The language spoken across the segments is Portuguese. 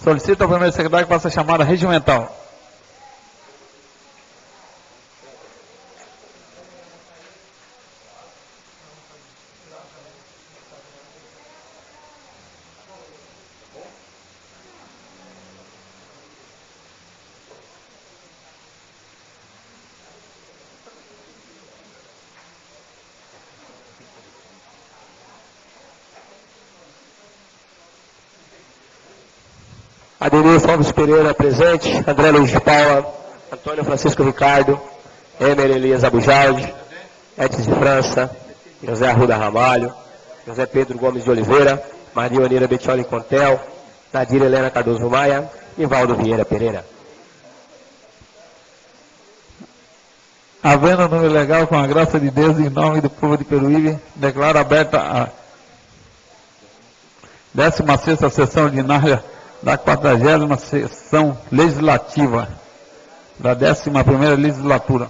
Solicito ao primeiro secretário que faça a chamada regimental. Adenilson Alves Pereira presente, André Luiz de Paula, Antônio Francisco Ricardo, Emer Elias Abujaldi, Edson de França, José Arruda Ramalho, José Pedro Gomes de Oliveira, Maria Onira Bettioli Contel, Nadir Helena Cardoso Maia e Valdo Vieira Pereira. Havendo número legal, com a graça de Deus, em nome do povo de Peruíbe, declaro aberta a 16ª sessão ordinária da 40ª sessão legislativa da 11ª legislatura.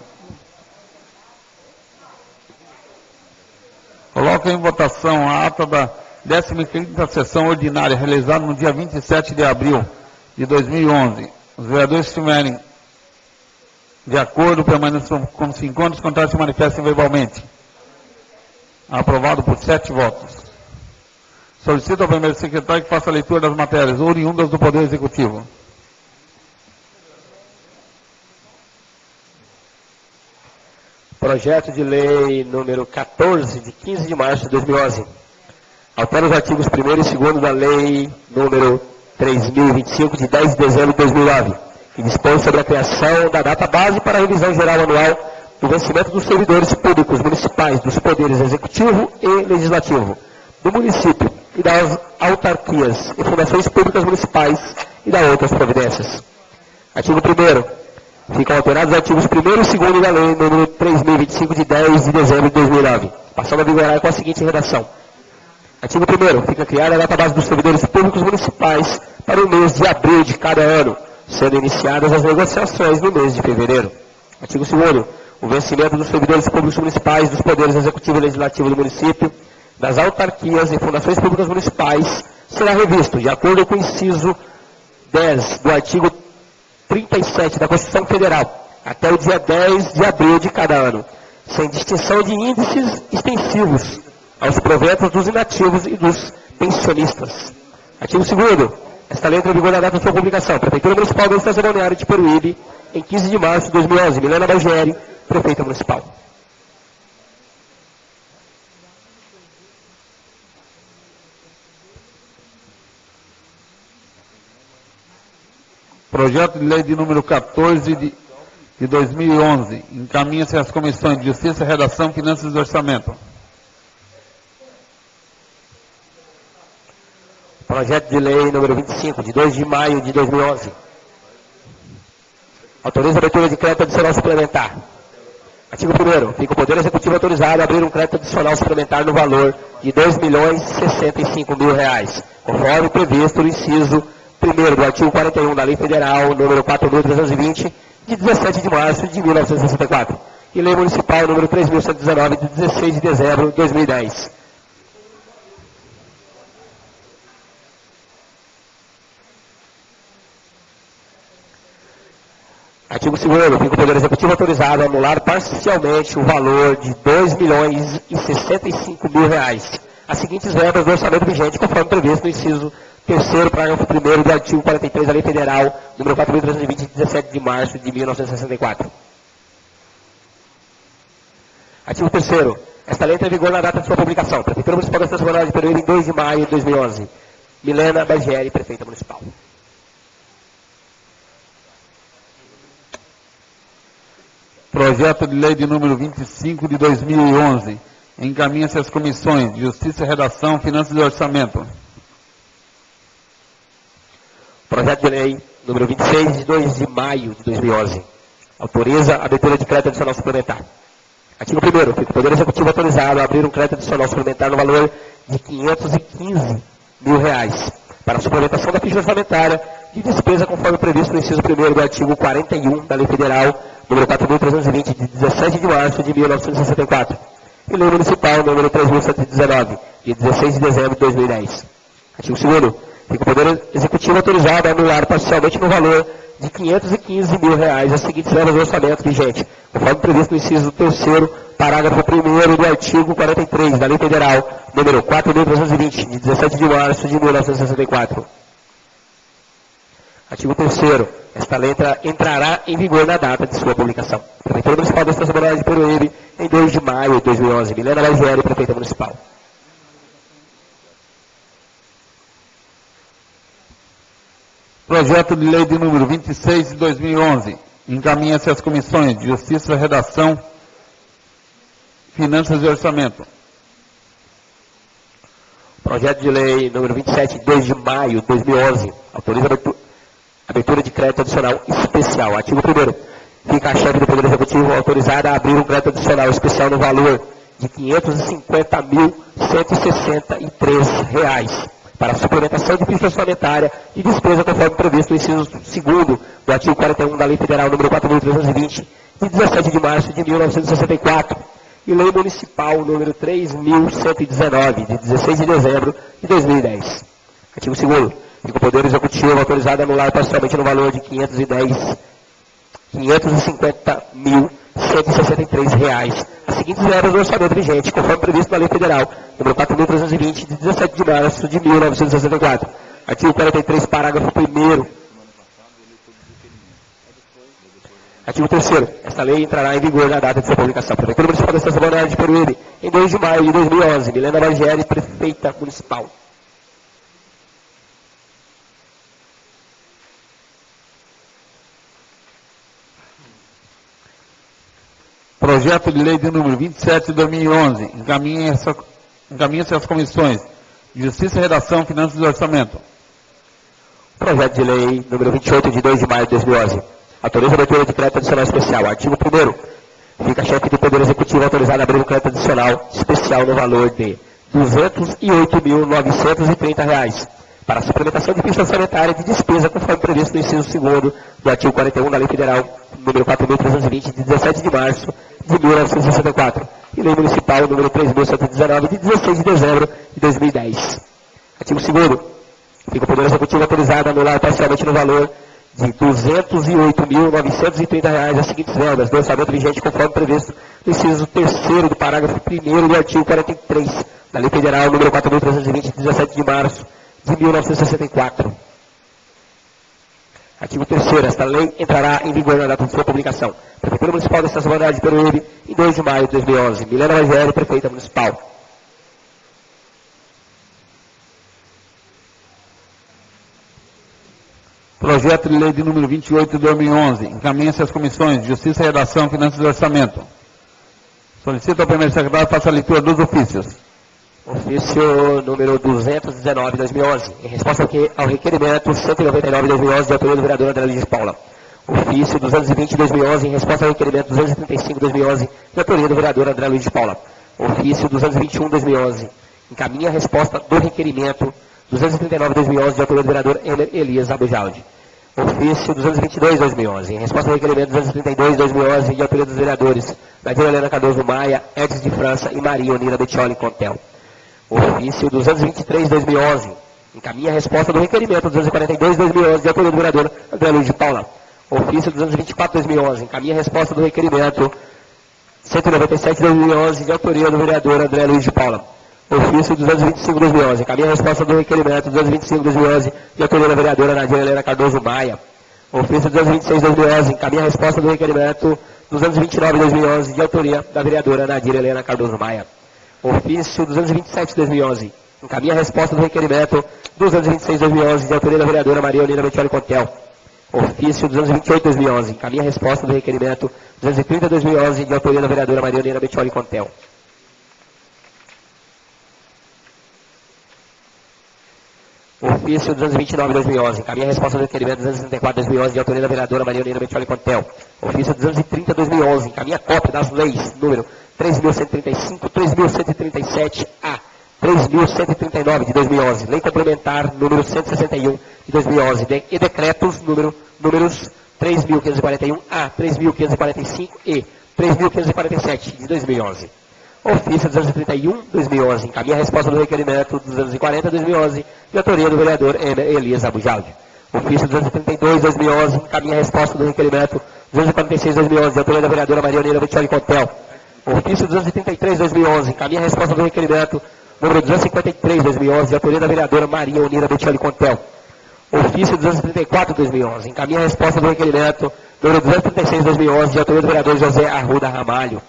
Coloco em votação a ata da 15ª sessão ordinária, realizada no dia 27 de abril de 2011. Os vereadores que estiverem de acordo, permaneçam como se encontram, os contrários se manifestem verbalmente. Aprovado por 7 votos. Solicito ao primeiro secretário que faça a leitura das matérias oriundas do Poder Executivo. Projeto de lei número 14, de 15 de março de 2011. Altera os artigos 1º e 2º da lei número 3.025, de 10 de dezembro de 2009, que dispõe sobre a criação da data base para a revisão geral anual do vencimento dos servidores públicos municipais, dos poderes executivo e legislativo, do município e das autarquias e fundações públicas municipais e da outras providências. Artigo 1º. Ficam alterados os artigos 1º e 2º da lei número 3.025, de 10 de dezembro de 2009, passando a vigorar com a seguinte redação. Artigo 1º. Fica criada a data base dos servidores públicos municipais para o mês de abril de cada ano, sendo iniciadas as negociações no mês de fevereiro. Artigo 2º. O vencimento dos servidores públicos municipais, dos poderes executivo e legislativo do município, das autarquias e fundações públicas municipais, será revisto, de acordo com o inciso 10 do artigo 37 da Constituição Federal, até o dia 10 de abril de cada ano, sem distinção de índices extensivos aos proventos dos inativos e dos pensionistas. Artigo 2º. Esta lei entra em vigor na data de sua publicação. Prefeitura Municipal do Estado Balneário de Peruíbe, em 15 de março de 2011. Milena Bargieri, Prefeita Municipal. Projeto de lei de número 14 de 2011. Encaminha-se às comissões de Justiça, Redação, Finanças e Orçamento. Projeto de lei número 25, de 2 de maio de 2011. Autoriza a abertura de crédito adicional suplementar. Artigo 1º. Fica o Poder Executivo autorizado a abrir um crédito adicional suplementar no valor de R$ 2.065.000, conforme previsto no inciso 1º do artigo 41 da Lei Federal número 4.320, de 17 de março de 1964, e Lei Municipal número 3.119, de 16 de dezembro de 2010. Artigo 2º. Fica o Poder Executivo autorizado a anular parcialmente o valor de R$ 2.065.000, as seguintes verbas do orçamento vigente, conforme previsto no inciso 3º, parágrafo 1º do artigo 43 da Lei Federal número 4.320, de 17 de março de 1964. Artigo 3º. Esta lei entra em vigor na data de sua publicação. Prefeitura Municipal da Estado Balneário de Peruíbe, em 2 de maio de 2011. Milena Bargieri, Prefeita Municipal. Projeto de lei de número 25 de 2011. Encaminha-se às comissões de Justiça, Redação, Finanças e Orçamento. Projeto de lei número 26, de 2 de maio de 2011. Autoriza a abertura de crédito adicional suplementar. Artigo 1º. Fica o Poder Executivo autorizado a abrir um crédito adicional suplementar no valor de R$ 515.000 para a suplementação da ficha orçamentária de despesa conforme previsto no inciso 1º do artigo 41 da Lei Federal número 4.320, de 17 de março de 1964, e Lei Municipal número 3.119, de 16 de dezembro de 2010. Artigo 2º. Fica o Poder Executivo autorizado a anular parcialmente no valor de R$ 515 mil as seguintes verbas do orçamento vigente, conforme previsto no inciso 3º, parágrafo 1º do artigo 43 da Lei Federal, número 4.320, de 17 de março de 1964. Artigo 3º. Esta lei entrará em vigor na data de sua publicação. Prefeitura Municipal da Estação Balneária de Peruíbe, em 2 de maio de 2011. Milena Lagieri, Prefeita Municipal. Projeto de lei de número 26 de 2011. Encaminha-se às comissões de Justiça, Redação, Finanças e Orçamento. Projeto de lei número 27, 2 de maio de 2011. Autoriza abertura de crédito adicional especial. Artigo 1º. Fica a chefe do Poder Executivo autorizada a abrir um crédito adicional especial no valor de R$ 550.163 para a suplementação de ficha orçamentária e despesa conforme previsto no inciso 2º do artigo 41 da Lei Federal número 4.320, de 17 de março de 1964, e Lei Municipal número 3.119, de 16 de dezembro de 2010. Artigo 2º. Fica o Poder Executivo autorizado a anular parcialmente no valor de R$ 550.163 as seguintes verbas do orçamento vigente, conforme previsto na Lei Federal número 4.320, de 17 de março de 1964. Artigo 43, parágrafo 1º. Artigo 3º. Esta lei entrará em vigor na data de sua publicação. Prefeitura Municipal da Estação Balneária de Peruíbe, em 2 de maio de 2011. Milena Lagieri, Prefeita Municipal. Projeto de lei de número 27 de 2011. Encaminha-se às comissões de Justiça, Redação, Finanças e Orçamento. Projeto de lei número 28 de 2 de maio de 2011. Autoriza a abertura de crédito adicional especial. Artigo 1º. Fica a chefe do Poder Executivo autorizado a abrir um crédito adicional especial no valor de R$ 208.930 para a suplementação de ficha orçamentária de despesa conforme previsto no inciso 2º do artigo 41 da Lei Federal número 4.320, de 17 de março de 1964, e Lei Municipal número 3.119, de 16 de dezembro de 2010. Artigo 2º. Fica o Poder Executivo autorizado a anular parcialmente no valor de R$ 208.930 as seguintes verbas do orçamento vigente conforme previsto no inciso 3º do parágrafo 1º do artigo 43 da Lei Federal número 4.320, de 17 de março de 1964. Artigo 3º. Esta lei entrará em vigor na data de sua publicação. Prefeitura Municipal da Estação Balneária de Peruíbe, em 2 de maio de 2011. Milena Lagieri, Prefeita Municipal. Projeto de lei de número 28 de 2011. Encaminha-se às comissões de Justiça, Redação, Finanças e Orçamento. Solicito ao primeiro secretário faça a leitura dos ofícios. Ofício número 219 de 2011, em resposta ao requerimento 199 de 2011, de autoria do vereador André Luiz de Paula. Ofício 220 de 2011, em resposta ao requerimento 235 de 2011, de autoria do vereador André Luiz de Paula. Ofício 221 de 2011, encaminha a resposta do requerimento 239 de 2011, de autoria do vereador Elias Abujaldi. Ofício 222 de 2011, em resposta ao requerimento 232 de 2011, de autoria dos vereadores Nadir Helena Cardoso Maia, Edson de França e Maria Onira Bettioli Contel. Ofício 223 de 2011, encaminha a resposta do requerimento 242 de 2011, de autoria do vereador André Luiz de Paula. Ofício 224 de 2011, encaminha a resposta do requerimento 197 de 2011, de autoria do vereador André Luiz de Paula. Ofício 225 de 2011, encaminha a resposta do requerimento 225 de 2011, de autoria da vereadora Nadir Helena Cardoso Maia. Ofício 226 de 2011, encaminha a resposta do requerimento 229 de 2011, de autoria da vereadora Nadir Helena Cardoso Maia. Ofício 227 de 2011, encaminha a resposta do requerimento 226 de 2011, de autoria da vereadora Maria Onira Bettioli Contel. Ofício 228 de 2011, encaminha a resposta do requerimento 230 de 2011, de autoria da vereadora Maria Onira Bettioli Contel. Ofício 229 de 2011, encaminha a resposta do requerimento 264 de 2011, de autoria da vereadora Maria Onira Bettioli Contel. Ofício 230 de 2011, encaminha a cópia das leis número 3.135, 3.137-A, 3.139 de 2011, Lei Complementar número 161 de 2011, e decretos números 3.541-A, 3.545 e 3.547 de 2011. Ofício 231/2011. Encaminha a resposta do requerimento 240/2011, de autoria do vereador Elias Abujaldi. Ofício 232/2011. Encaminha a resposta do requerimento 246/2011, de autoria da vereadora Maria Oneira Bettioli Contel. Ofício 233/2011. Encaminha a resposta do requerimento número 253/2011, de autoria da vereadora Maria Oneira Bettioli Contel. Ofício 234/2011. Encaminha a resposta do requerimento número 236/2011, de autoria do vereador José Arruda Ramalho.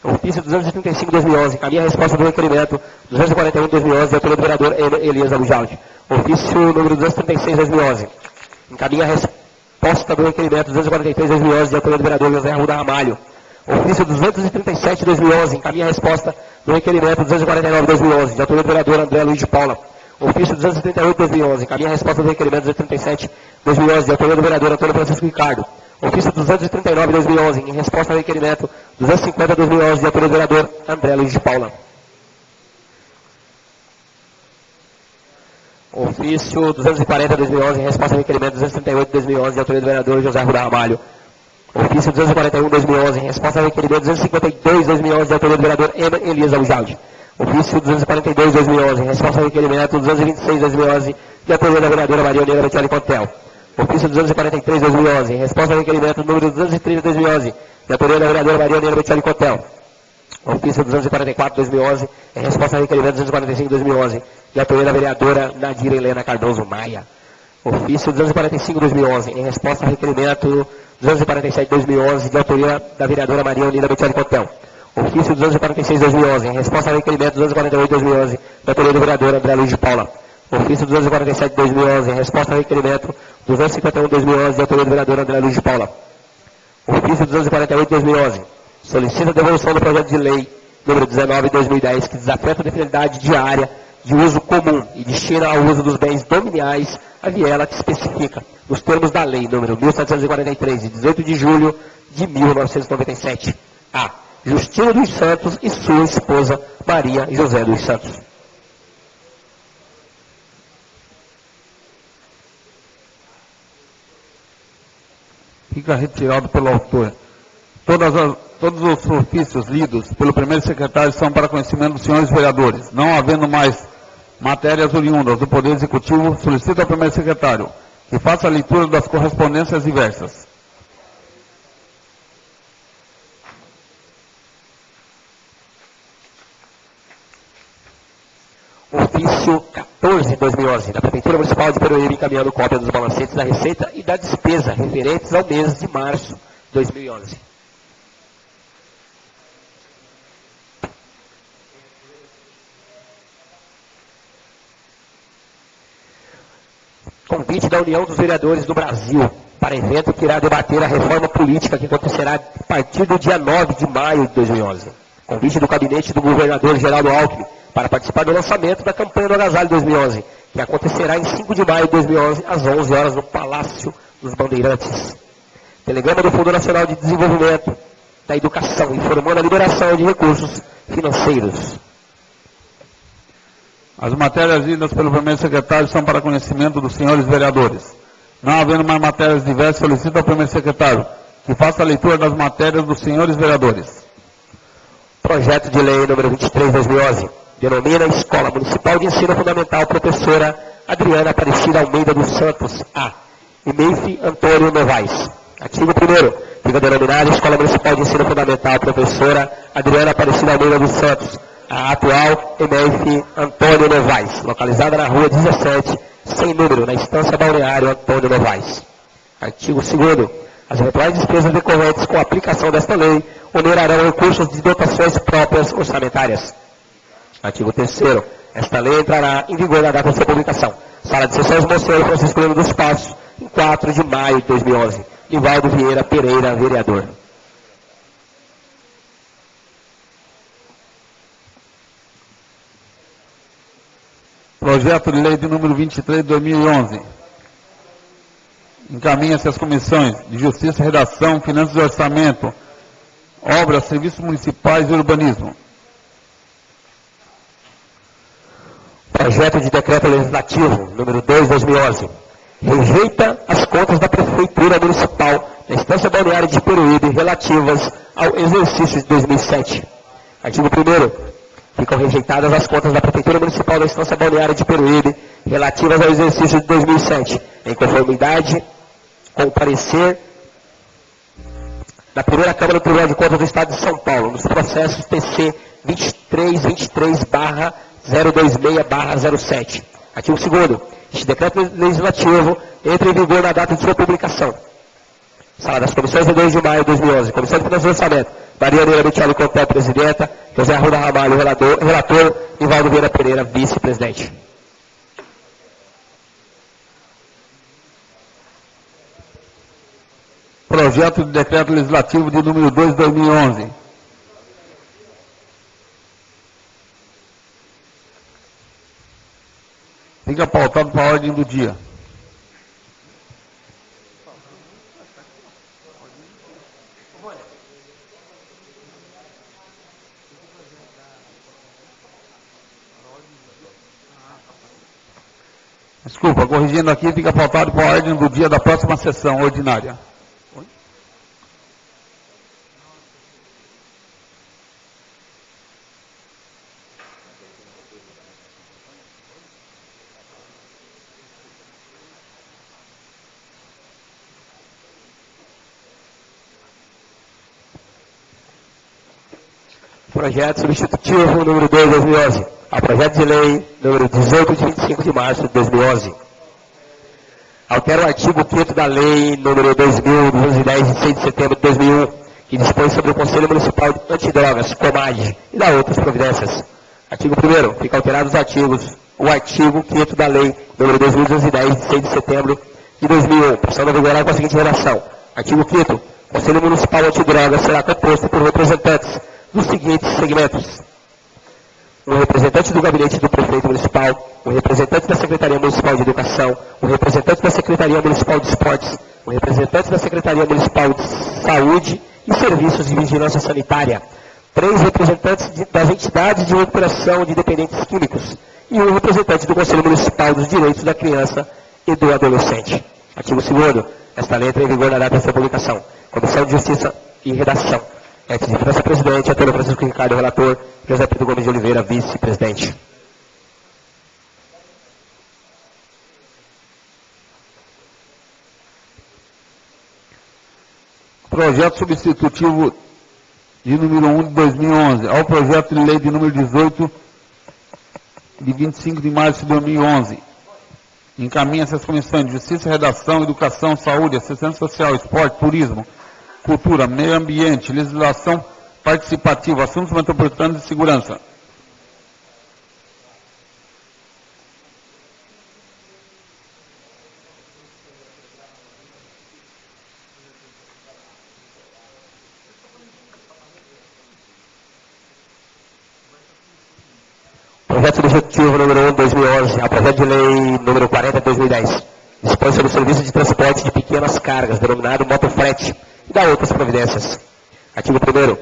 Ofício 235/2011. Encaminha a resposta do requerimento 241/2011, de autoria do vereador Elias Abujaldi. Ofício número 236/2011. Encaminha a resposta do requerimento 243/2011, de autoria do vereador José Arruda Ramalho. Ofício 237/2011. Encaminha a resposta do requerimento 249/2011, de autoria do vereador André Luiz de Paula. Ofício 238/2011. Encaminha a resposta do requerimento 237/2011, de autoria do vereador Antônio Francisco Ricardo. Ofício 239/2011, em resposta ao requerimento 250/2011, de autoria do vereador André Luiz de Paula. Ofício 240/2011, em resposta ao requerimento 238/2011, de autoria do vereador José Arruda Ramalho. Ofício 241/2011, em resposta ao requerimento 252/2011, de autoria do vereador Elias Abujaldi. Ofício 242/2011, em resposta ao requerimento 226/2011, de autoria da vereadora Maria Oneira Bettioli Contel. Ofício 243/2011, em resposta ao requerimento número 230/2011, de autoria da vereadora Maria Oneira Bettioli Contel. Ofício 244/2011, em resposta ao requerimento 245/2011, de autoria da vereadora Nadira Helena Cardoso Maia. Ofício 245/2011, em resposta ao requerimento 247/2011, de autoria da vereadora Maria Oneira Bettioli Contel. Ofício 246/2011, em resposta ao requerimento 248/2011, de autoria do vereador André Luiz de Paula. Ofício 247/2011, em resposta ao requerimento 251/2011, de autoria do vereador André Luiz de Paula. Ofício 248/2011, solicita a devolução do projeto de lei número 19/2010, que desafeta a finalidade diária de uso comum e destina ao uso dos bens dominiais a viela que especifica, nos termos da lei número 1743, de 18 de julho de 1997, a Justino dos Santos e sua esposa Maria José dos Santos. Fica retirado pelo autor. Todos os ofícios lidos pelo primeiro secretário são para conhecimento dos senhores vereadores. Não havendo mais matérias oriundas do Poder Executivo, solicito ao primeiro secretário que faça a leitura das correspondências diversas. Ofício 14/2011, da Prefeitura Municipal de Peruíbe, encaminhando cópia dos balancetes da Receita e da Despesa referentes ao mês de março de 2011. Convite da União dos Vereadores do Brasil para evento que irá debater a reforma política que acontecerá a partir do dia 9 de maio de 2011. Convite do gabinete do governador Geraldo Alckmin para participar do lançamento da campanha do Agasalho 2011, que acontecerá em 5 de maio de 2011, às 11 horas, no Palácio dos Bandeirantes. Telegrama do Fundo Nacional de Desenvolvimento da Educação, informando a liberação de recursos financeiros. As matérias lidas pelo primeiro secretário são para conhecimento dos senhores vereadores. Não havendo mais matérias diversas, solicito ao primeiro secretário que faça a leitura das matérias dos senhores vereadores. Projeto de lei número 23/2011. Denomina Escola Municipal de Ensino Fundamental Professora Adriana Aparecida Almeida dos Santos, A. EMEIF Antônio Novaes. Artigo 1º. Fica denominada Escola Municipal de Ensino Fundamental Professora Adriana Aparecida Almeida dos Santos, a atual EMEIF Antônio Novaes, localizada na rua 17, sem número, na Estância Balneário Antônio Novaes. Artigo 2º. As eventuais despesas decorrentes com a aplicação desta lei onerarão recursos de dotações próprias orçamentárias. Artigo 3º. Esta lei entrará em vigor na data de sua publicação. Sala de Sessões Monsenhor Francisco Lino dos Passos, em 4 de maio de 2011. Nivaldo Vieira Pereira, vereador. Projeto de lei de número 23 de 2011. Encaminha-se às comissões de Justiça, Redação, Finanças e Orçamento, Obras, Serviços Municipais e Urbanismo. Projeto de Decreto Legislativo, número 2/2011. Rejeita as contas da Prefeitura Municipal da Estância Balneária de Peruíbe relativas ao exercício de 2007. Artigo 1º. Ficam rejeitadas as contas da Prefeitura Municipal da Estância Balneária de Peruíbe relativas ao exercício de 2007, em conformidade com o parecer da primeira Câmara do Tribunal de Contas do Estado de São Paulo, nos processos TC 2323/026/07. Artigo 2º. Este decreto legislativo entra em vigor na data de sua publicação. Sala das Comissões de 2 de maio de 2011. Comissão de Finanças e Orçamento. Maria Neira Michele Contel, presidenta. José Arruda Ramalho, relator. Nivaldo Vieira Pereira, vice-presidente. Projeto de decreto legislativo de número 2 de 2011. Fica pautado para a ordem do dia. Desculpa, corrigindo aqui, fica pautado para a ordem do dia da próxima sessão ordinária. Projeto substitutivo número 2 de 2011. Ao projeto de lei número 18 de 25 de março de 2011. Altera o artigo 5º da lei número 2.210 de 6 de setembro de 2001, que dispõe sobre o Conselho Municipal Antidrogas, COMAD, e dá outras providências. Artigo 1º. Fica alterado o artigo 5º da lei número 2.210 de 6 de setembro de 2001, passando a vigorar com a seguinte redação. Artigo 5º. O Conselho Municipal Antidrogas será composto por representantes dos seguintes segmentos: um representante do gabinete do prefeito municipal, um representante da Secretaria Municipal de Educação, um representante da Secretaria Municipal de Esportes, um representante da Secretaria Municipal de Saúde e Serviços de Vigilância Sanitária, 3 representantes das entidades de recuperação de dependentes químicos e um representante do Conselho Municipal dos Direitos da Criança e do Adolescente. Artigo 2º. Esta lei entra em vigor na data de sua publicação. Comissão de Justiça e Redação. Ete de França, presidente. Antônio Francisco Ricardo, relator. José Pedro Gomes de Oliveira, vice-presidente. Projeto substitutivo de número 1 de 2011 ao projeto de lei de número 18 de 25 de março de 2011. Encaminha-se às comissões de Justiça, Redação, Educação, Saúde, Assistência Social, Esporte, Turismo, Cultura, Meio Ambiente, Legislação Participativa, Assuntos Metropolitanos e Segurança. Projeto substitutivo número 1 de 2011, ao projeto de lei número 40 de 2010. Dispõe sobre o serviço de transporte de pequenas cargas, denominado motofrete, e dá outras providências. Artigo 1º.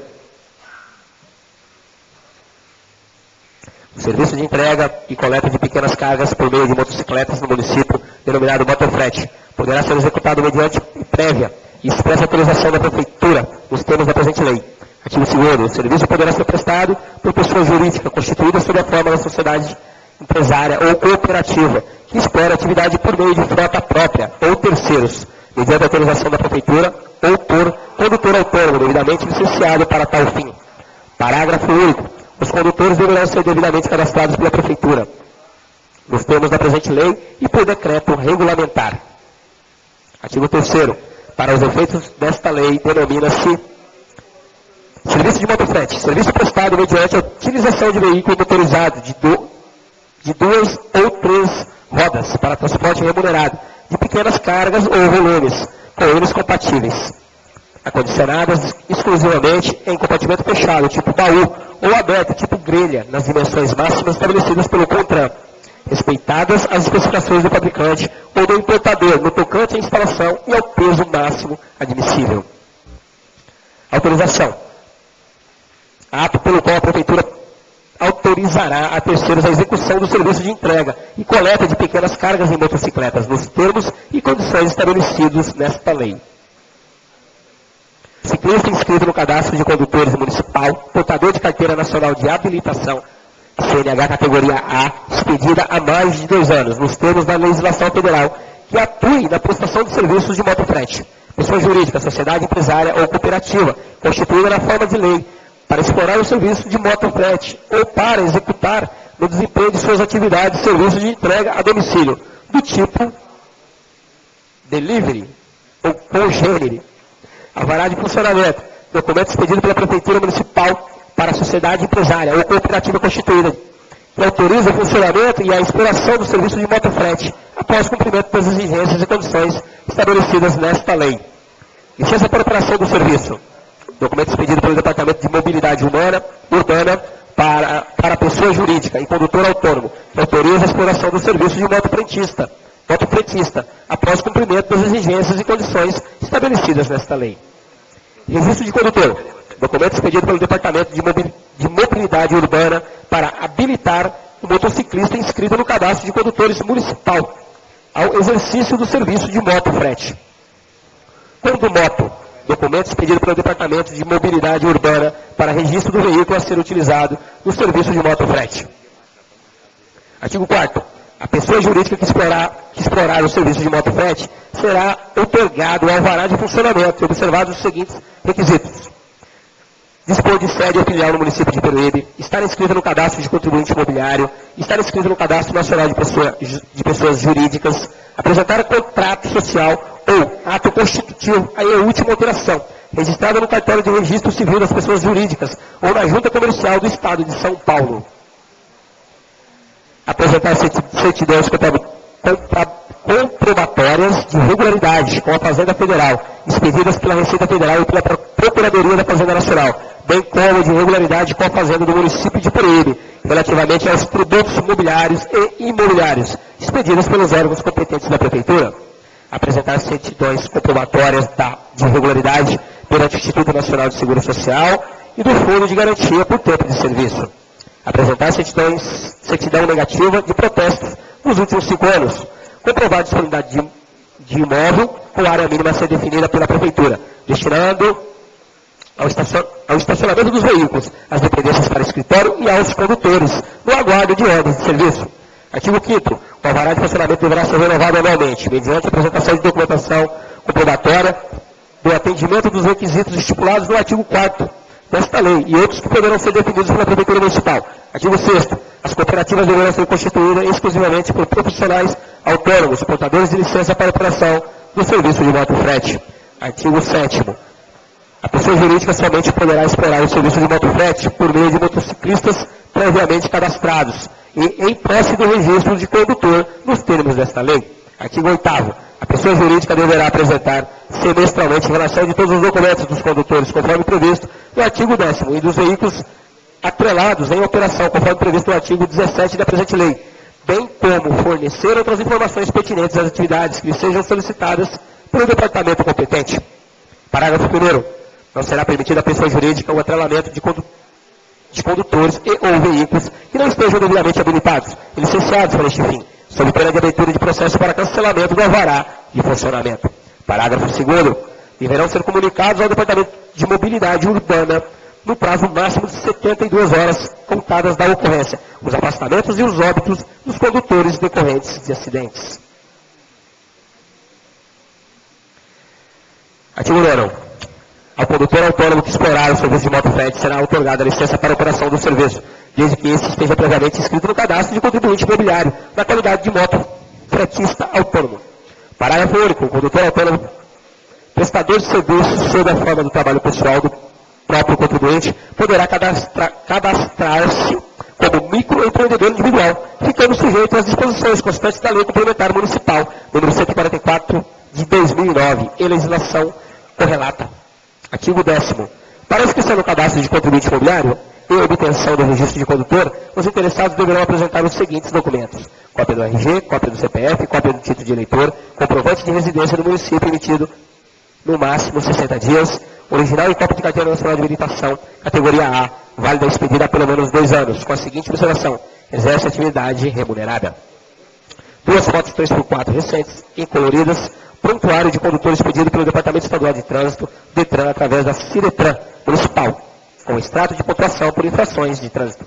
O serviço de entrega e coleta de pequenas cargas por meio de motocicletas no município, denominado motofrete, poderá ser executado mediante prévia e expressa autorização da Prefeitura, nos termos da presente lei. Artigo 2º. O serviço poderá ser prestado por pessoa jurídica constituída sob a forma da sociedade empresária ou cooperativa, que explora atividade por meio de frota própria ou terceiros, mediante autorização da Prefeitura ou por condutor autônomo devidamente licenciado para tal fim. Parágrafo único. Os condutores deverão ser devidamente cadastrados pela Prefeitura, nos termos da presente lei e por decreto regulamentar. Artigo 3º. Para os efeitos desta lei, denomina-se serviço de motofrete, serviço prestado mediante a utilização de veículo motorizado de 2 ou 3 rodas para transporte remunerado de pequenas cargas ou volumes, com eles compatíveis, acondicionadas exclusivamente em compartimento fechado, tipo baú, ou aberto, tipo grelha, nas dimensões máximas estabelecidas pelo CONTRAN, respeitadas as especificações do fabricante ou do importador no tocante à instalação e ao peso máximo admissível. Autorização. Ato pelo qual a Prefeitura autorizará a terceiros a execução do serviço de entrega e coleta de pequenas cargas em motocicletas, nos termos e condições estabelecidos nesta lei. ciclista inscrito no cadastro de condutores municipal, portador de carteira nacional de habilitação, CNH categoria A, expedida há mais de 2 anos, nos termos da legislação federal, que atue na prestação de serviços de motofrete. Pessoa jurídica, sociedade empresária ou cooperativa, constituída na forma de lei, para explorar o serviço de motofrete ou para executar no desempenho de suas atividades serviços de entrega a domicílio, do tipo delivery ou congênere. Alvará de funcionamento, documento expedido pela Prefeitura Municipal para a sociedade empresária ou cooperativa constituída, que autoriza o funcionamento e a exploração do serviço de motofrete, após cumprimento das exigências e condições estabelecidas nesta lei. Licença para operação do serviço, documento expedido pelo Departamento de Mobilidade Urbana para pessoa jurídica e condutor autônomo, que autoriza a exploração do serviço de motofretista, após cumprimento das exigências e condições estabelecidas nesta lei. Registro de condutor, documento expedido pelo Departamento de Mobilidade Urbana para habilitar o motociclista inscrito no cadastro de condutores municipal ao exercício do serviço de motofrete. Condumoto, documento expedido pelo Departamento de Mobilidade Urbana para registro do veículo a ser utilizado no serviço de motofrete. Artigo 4º. A pessoa jurídica que explorar o serviço de motofrete será otorgado o alvará de funcionamento, observados os seguintes requisitos: dispor de sede ou filial no município de Peruíbe, estar inscrito no cadastro de contribuinte imobiliário, estar inscrito no cadastro nacional de pessoas jurídicas, apresentar contrato social ou ato constitutivo, aí a última alteração, registrado no cartório de registro civil das pessoas jurídicas ou na Junta Comercial do Estado de São Paulo. Apresentar certidões comprobatórias de regularidade com a Fazenda Federal, expedidas pela Receita Federal e pela Procuradoria da Fazenda Nacional, bem como de regularidade com a Fazenda do município de Peruíbe, relativamente aos tributos imobiliários e imobiliários, expedidas pelos órgãos competentes da Prefeitura. Apresentar certidões comprobatórias de regularidade perante o Instituto Nacional de Seguro Social e do Fundo de Garantia por Tempo de Serviço. Apresentar certidão negativa de protestos nos últimos 5 anos. Comprovar disponibilidade de imóvel com área mínima a ser definida pela Prefeitura, destinando ao estacionamento dos veículos, às dependências para escritório e aos condutores, no aguardo de ordens de serviço. Artigo 5º. O alvará de funcionamento deverá ser renovado anualmente, mediante a apresentação de documentação comprobatória do atendimento dos requisitos estipulados no artigo 4º desta lei e outros que poderão ser definidos pela Prefeitura Municipal. Artigo 6º. As cooperativas deverão ser constituídas exclusivamente por profissionais autônomos, portadores de licença para operação do serviço de motofrete. Artigo 7º. A pessoa jurídica somente poderá explorar o serviço de motofrete por meio de motociclistas previamente cadastrados e em posse do registro de condutor nos termos desta lei. Artigo 8º. A pessoa jurídica deverá apresentar semestralmente relação de todos os documentos dos condutores, conforme previsto no artigo 10º, e dos veículos atrelados em operação, conforme previsto no artigo 17 da presente lei, bem como fornecer outras informações pertinentes às atividades que lhe sejam solicitadas pelo departamento competente. Parágrafo 1º. Não será permitido à pessoa jurídica o atrelamento de condutores e ou veículos que não estejam devidamente habilitados e licenciados para este fim, sob pena de abertura de processo para cancelamento do alvará de funcionamento. Parágrafo 2º. Deverão ser comunicados ao Departamento de Mobilidade Urbana, no prazo máximo de 72 horas contadas da ocorrência, os afastamentos e os óbitos dos condutores decorrentes de acidentes. Artigo 9º. Ao condutor autônomo que explorar o serviço de motofrete será outorgada a licença para operação do serviço, desde que esse esteja previamente inscrito no cadastro de contribuinte imobiliário, na qualidade de motofretista autônomo. Parágrafo único. O condutor autônomo, prestador de serviços sob a forma do trabalho pessoal do próprio contribuinte, poderá cadastrar-se como microempreendedor individual, ficando sujeito às disposições constantes da Lei Complementar Municipal, número 144 de 2009, e legislação correlata. Artigo 10º. Para a inscrição no cadastro de contribuinte imobiliário e obtenção do registro de condutor, os interessados deverão apresentar os seguintes documentos: cópia do RG, cópia do CPF, cópia do título de eleitor, comprovante de residência do município emitido no máximo 60 dias, original e cópia de carteira nacional de habilitação, categoria A, válida expedida há pelo menos 2 anos, com a seguinte observação: exerce atividade remunerada. 2 fotos 3x4 recentes, incoloridas, prontuário de condutor expedido pelo Departamento Estadual de Trânsito, DETRAN, através da CIRETRAN municipal, com extrato de pontuação por infrações de trânsito.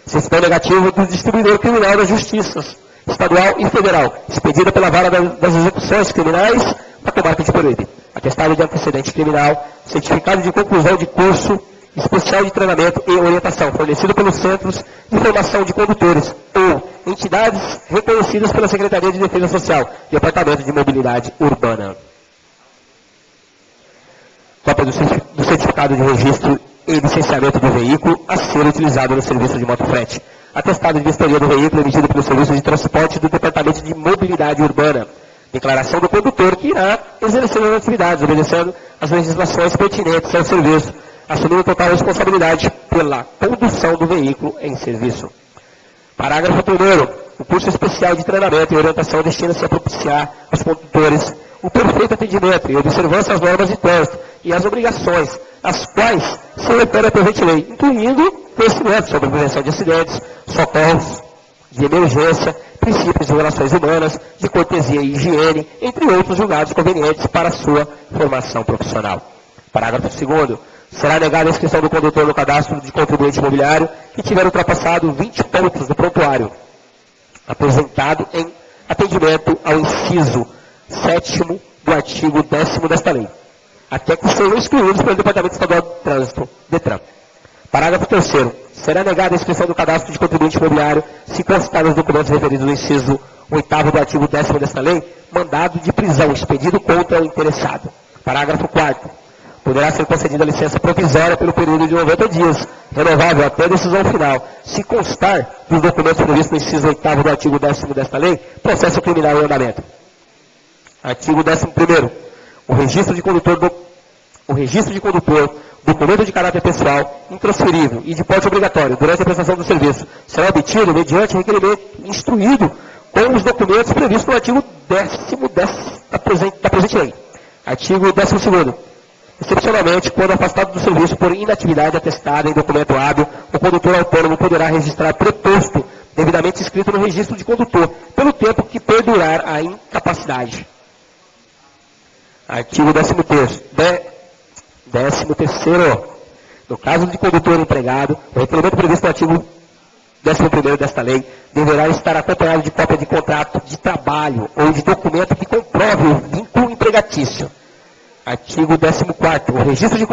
Certidão negativa do distribuidor criminal da Justiça Estadual e Federal, expedida pela Vara das Execuções Criminais da Comarca de Peruíbe. Atestado de antecedente criminal, certificado de conclusão de curso especial de treinamento e orientação, fornecido pelos Centros de Formação de Condutores ou entidades reconhecidas pela Secretaria de Defesa Social, Departamento de Mobilidade Urbana. Cópia do certificado de registro e licenciamento do veículo a ser utilizado no serviço de motofrete. Atestado de vistoria do veículo emitido pelo Serviço de Transporte do Departamento de Mobilidade Urbana. Declaração do condutor que irá exercer as atividades, obedecendo as legislações pertinentes ao serviço, assumindo total responsabilidade pela condução do veículo em serviço. Parágrafo 1º. O curso especial de treinamento e orientação destina-se a propiciar aos condutores o perfeito atendimento e observância às normas de trânsito e às obrigações, às quais se refere a presente lei, incluindo conhecimento sobre a prevenção de acidentes, socorros de emergência, princípios de relações humanas, de cortesia e higiene, entre outros julgados convenientes para a sua formação profissional. Parágrafo 2º. Será negada a inscrição do condutor no cadastro de contribuinte imobiliário que tiver ultrapassado 20 pontos do prontuário, apresentado em atendimento ao inciso 7º do artigo 10º desta lei, até que sejam excluídos pelo Departamento Estadual de Trânsito, DETRAN. Parágrafo 3º. Será negada a inscrição do cadastro de contribuinte imobiliário se constar nos documentos referidos no inciso 8º do artigo 10º desta lei, mandado de prisão expedido contra o interessado. Parágrafo 4º. Poderá ser concedida licença provisória pelo período de 90 dias, renovável até decisão final, se constar dos documentos previstos no inciso 8º do artigo 10º desta lei, processo criminal em andamento. Artigo 11º. O registro de condutor, documento de caráter pessoal, intransferível e de porte obrigatório durante a prestação do serviço, será obtido mediante requerimento instruído com os documentos previstos no artigo 10º da presente lei. Artigo 12º. Excepcionalmente, quando afastado do serviço por inatividade atestada em documento hábil, o condutor autônomo poderá registrar preposto, devidamente inscrito no registro de condutor, pelo tempo que perdurar a incapacidade. Artigo 13º. No caso de condutor empregado, o requerimento previsto no artigo 11º desta lei deverá estar acompanhado de cópia de contrato de trabalho ou de documento que comprove o vínculo empregatício. Artigo 14º. O registro de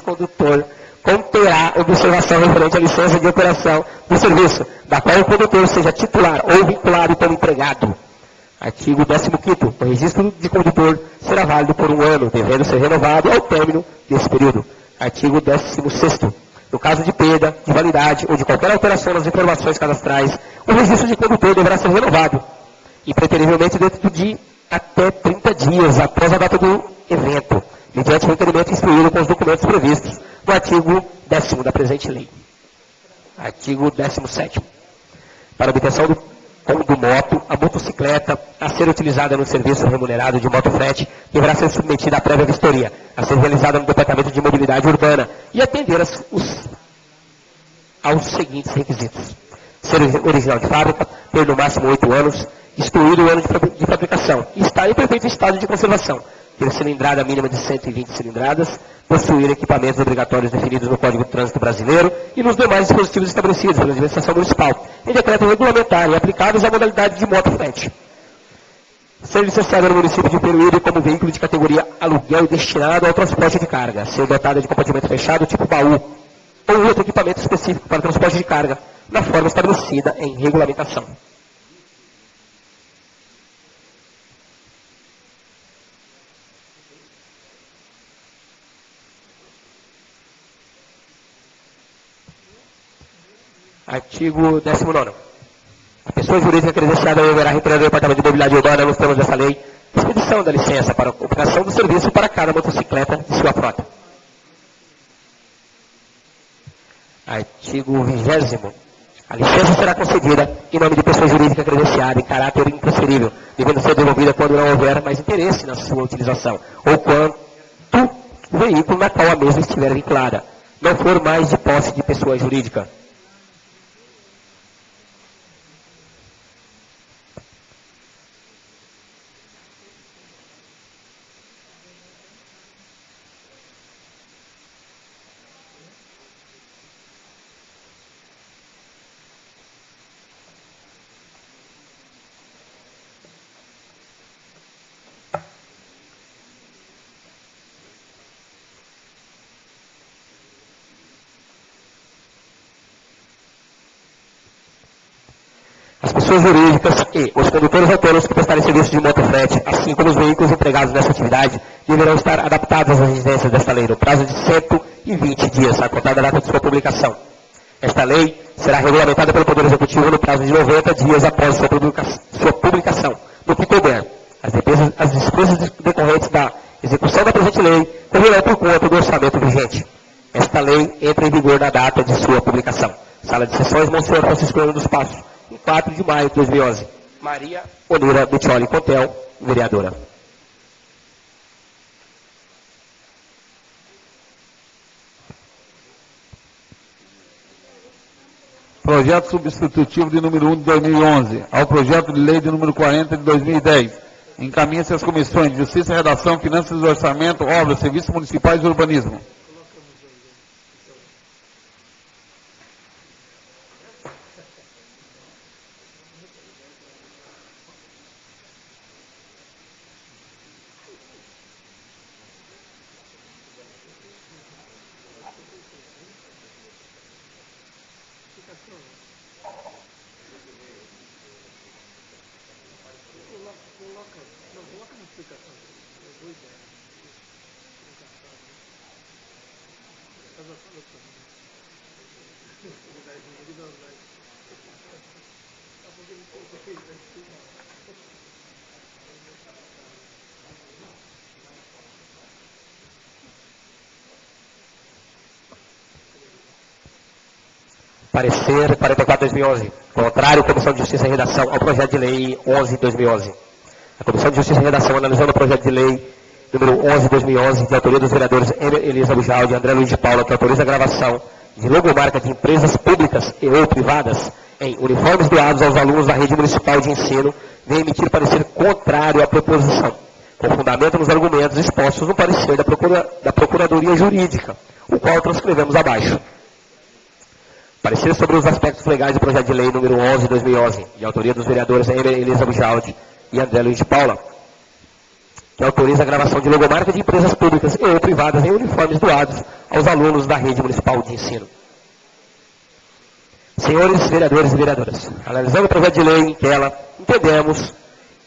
condutor conterá observação referente à licença de operação do serviço, da qual o condutor seja titular ou vinculado como empregado. Artigo 15º. O registro de condutor será válido por 1 ano, devendo ser renovado ao término desse período. Artigo 16º. No caso de perda, de validade ou de qualquer alteração nas informações cadastrais, o registro de condutor deverá ser renovado, e preterivelmente dentro de até 30 dias após a data do evento, mediante requerimento instruído com os documentos previstos no artigo 10º da presente lei. Artigo 17º. Para obtenção do moto, a motocicleta a ser utilizada no serviço remunerado de motofrete deverá ser submetida à prévia vistoria, a ser realizada no Departamento de Mobilidade Urbana e atender aos seguintes requisitos: ser original de fábrica, ter no máximo 8 anos, excluído o ano de fabricação e estar em perfeito estado de conservação, ter cilindrada mínima de 120 cilindradas, possuir equipamentos obrigatórios definidos no Código de Trânsito Brasileiro e nos demais dispositivos estabelecidos pela administração municipal, em decreto regulamentar e aplicados à modalidade de motofrete. Ser licenciado no município de Peruíbe como veículo de categoria aluguel destinado ao transporte de carga, ser dotada de compartimento fechado tipo baú, ou outro equipamento específico para transporte de carga, na forma estabelecida em regulamentação. Artigo 19º. A pessoa jurídica credenciada deverá retirar do Departamento de Mobilidade Urbana, nos termos dessa lei, expedição da licença para a operação do serviço para cada motocicleta de sua frota. Artigo 20º. A licença será concedida em nome de pessoa jurídica credenciada em caráter intransferível, devendo ser devolvida quando não houver mais interesse na sua utilização, ou quando o veículo na qual a mesma estiver vinculada não for mais de posse de pessoa jurídica. pessoas jurídicas e os condutores autônomos que prestarem serviço de motofrete, assim como os veículos empregados nessa atividade, deverão estar adaptados às exigências desta lei no prazo de 120 dias, a contar da data de sua publicação. Esta lei será regulamentada pelo Poder Executivo no prazo de 90 dias após sua publicação, no que couber. As despesas decorrentes da execução da presente lei correrão por conta do orçamento vigente. Esta lei entra em vigor na data de sua publicação. Sala de Sessões, Monsenhor Francisco Ana dos Passos, em 4 de maio de 2011. Maria Onira Biccioli Contel, vereadora. Projeto substitutivo de número 1 de 2011 ao projeto de lei de número 40 de 2010. Encaminha-se às comissões de Justiça, Redação, Finanças e Orçamento, Obras, Serviços Municipais e Urbanismo. Parecer 44/2011. Contrário, Comissão de Justiça e Redação ao projeto de lei 11/2011. A Comissão de Justiça e Redação, analisando o projeto de lei número 11/2011, de autoria dos vereadores Elisa Bujaldi e André Luiz de Paula, que autoriza a gravação de logomarca de empresas públicas e ou privadas em uniformes doados aos alunos da rede municipal de ensino, vem emitir parecer contrário à proposição, com fundamento nos argumentos expostos no parecer da Procuradoria Jurídica, o qual transcrevemos abaixo. Parecer sobre os aspectos legais do projeto de lei número 11/2011, de autoria dos vereadores Elisa Bujaldi e André Luiz de Paula, que autoriza a gravação de logomarca de empresas públicas e ou privadas em uniformes doados aos alunos da rede municipal de ensino. Senhores vereadores e vereadoras, analisando o projeto de lei em tela, entendemos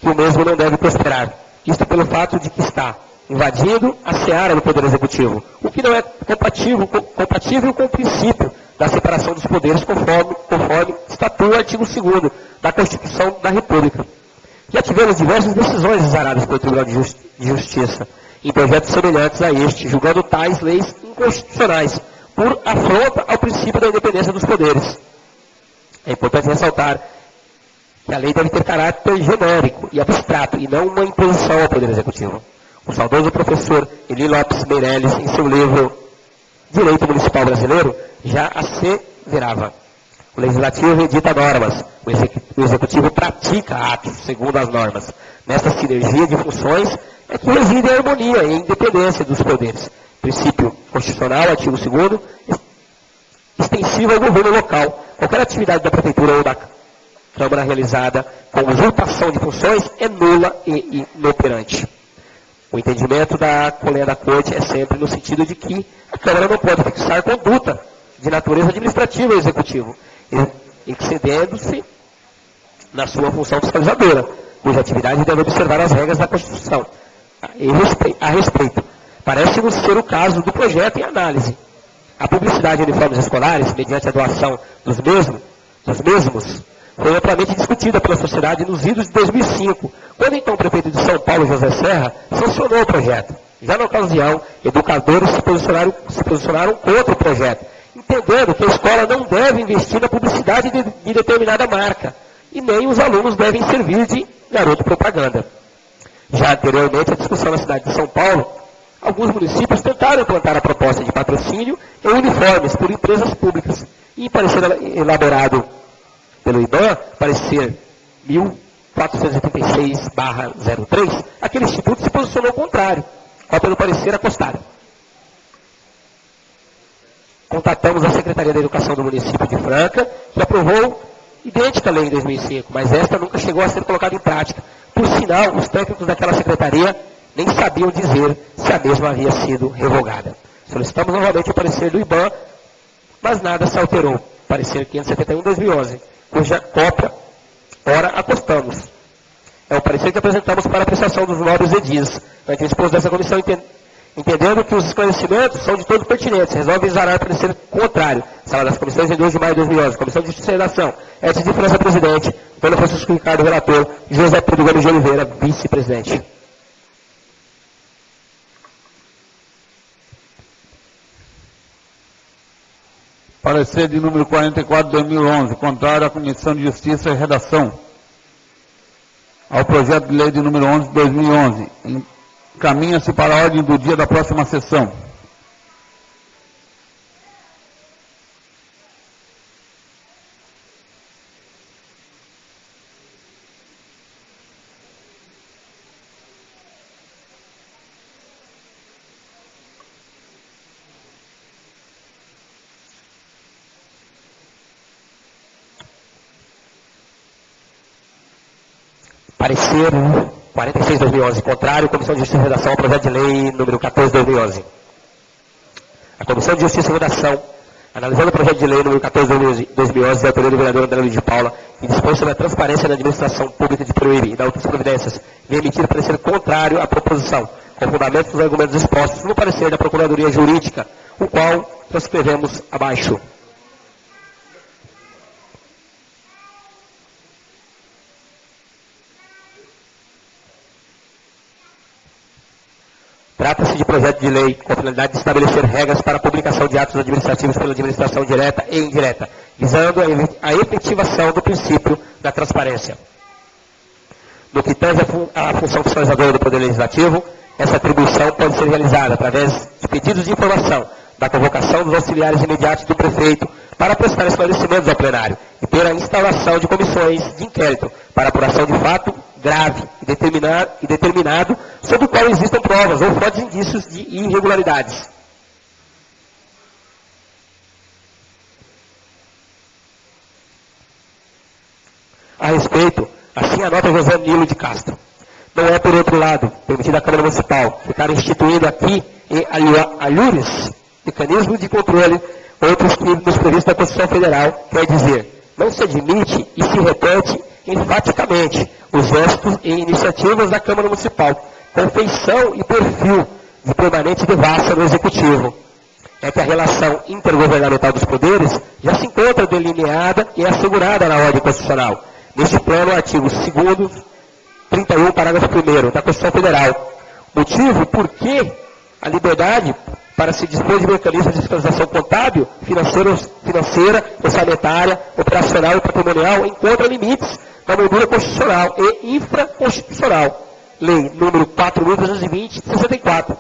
que o mesmo não deve prosperar, isto pelo fato de que está invadindo a seara do Poder Executivo, o que não é compatível com o princípio da separação dos poderes conforme estatua o artigo 2º da Constituição da República. Já tivemos diversas decisões exaradas pelo Tribunal de Justiça em projetos semelhantes a este, julgando tais leis inconstitucionais por afronta ao princípio da independência dos poderes. É importante ressaltar que a lei deve ter caráter genérico e abstrato e não uma imposição ao Poder Executivo. O saudoso professor Eli Lopes Meirelles, em seu livro Direito Municipal Brasileiro, já asseverava. O Legislativo edita normas, o Executivo pratica atos segundo as normas. Nesta sinergia de funções é que reside a harmonia e a independência dos poderes. Princípio constitucional, artigo 2º, extensivo ao governo local. Qualquer atividade da Prefeitura ou da Câmara realizada com usurpação de funções é nula e inoperante. O entendimento da coleia da Corte é sempre no sentido de que a Câmara não pode fixar conduta de natureza administrativa ao Executivo, excedendo-se na sua função fiscalizadora, cuja atividade deve observar as regras da Constituição. A respeito, parece-nos ser o caso do projeto em análise. A publicidade de uniformes escolares, mediante a doação dos mesmos, foi amplamente discutida pela sociedade nos idos de 2005, quando então o prefeito de São Paulo, José Serra, sancionou o projeto. Já na ocasião, educadores se posicionaram contra o projeto, entendendo que a escola não deve investir na publicidade de determinada marca, e nem os alunos devem servir de garoto propaganda. Já anteriormente, a discussão na cidade de São Paulo, alguns municípios tentaram implantar a proposta de patrocínio em uniformes por empresas públicas, e em parecer elaborado pelo IBAN, parecer 1486/03, aquele instituto se posicionou contrário, ao pelo parecer acostado. Contatamos a Secretaria da Educação do município de Franca, que aprovou idêntica lei em 2005, mas esta nunca chegou a ser colocada em prática. Por sinal, os técnicos daquela secretaria nem sabiam dizer se a mesma havia sido revogada. Solicitamos novamente o parecer do IBAN, mas nada se alterou. Parecer 571/2011, cuja cópia ora apostamos. É o parecer que apresentamos para a apreciação dos nobres edis. Ante o exposto dessa comissão, entendendo que os esclarecimentos são de todo pertinentes, resolve exarar parecer contrário. Sala das Comissões em 2 de maio de 2011. Comissão de Justiça e Redação. Edson de França, presidente. Antônio Francisco Ricardo, relator. José Pedro Gomes de Oliveira, vice-presidente. Parecer de número 44 de 2011, contrário à Comissão de Justiça e Redação. Ao projeto de lei de número 11 de 2011. Encaminha-se para a ordem do dia da próxima sessão. Parecer 46 de 2011, contrário, Comissão de Justiça e Redação ao projeto de lei número 14 de 2011. A Comissão de Justiça e Redação, analisando o projeto de lei número 14 de 2011, da autoria do vereador André Luiz de Paula, que dispõe sobre a transparência da administração pública de Peruíbe e da outras providências, vem emitir parecer contrário à proposição, com fundamento dos argumentos expostos no parecer da Procuradoria Jurídica, o qual transcrevemos abaixo. Trata-se de projeto de lei com a finalidade de estabelecer regras para a publicação de atos administrativos pela administração direta e indireta, visando a efetivação do princípio da transparência. No que tange à função fiscalizadora do Poder Legislativo, essa atribuição pode ser realizada através de pedidos de informação, da convocação dos auxiliares imediatos do prefeito para prestar esclarecimentos ao plenário e pela instauração de comissões de inquérito para apuração de fato grave e determinado sobre o qual existam provas ou fortes indícios de irregularidades. A respeito, assim anota José Nilo de Castro. Não é, por outro lado, permitido à Câmara Municipal ficar instituindo aqui e alhures mecanismos de controle outros que nos previstos da Constituição Federal, quer dizer, não se admite e se repete enfaticamente os gestos e iniciativas da Câmara Municipal, com feição e perfil de permanente devassa no Executivo. É que a relação intergovernamental dos poderes já se encontra delineada e assegurada na ordem constitucional. Neste plano, o artigo 2º, 31, parágrafo 1º da Constituição Federal. Motivo por que a liberdade para se dispor de mecanismos de fiscalização contábil, financeira, orçamentária, operacional e patrimonial encontra limites na moldura constitucional e infraconstitucional. Lei número 4.220, de 64.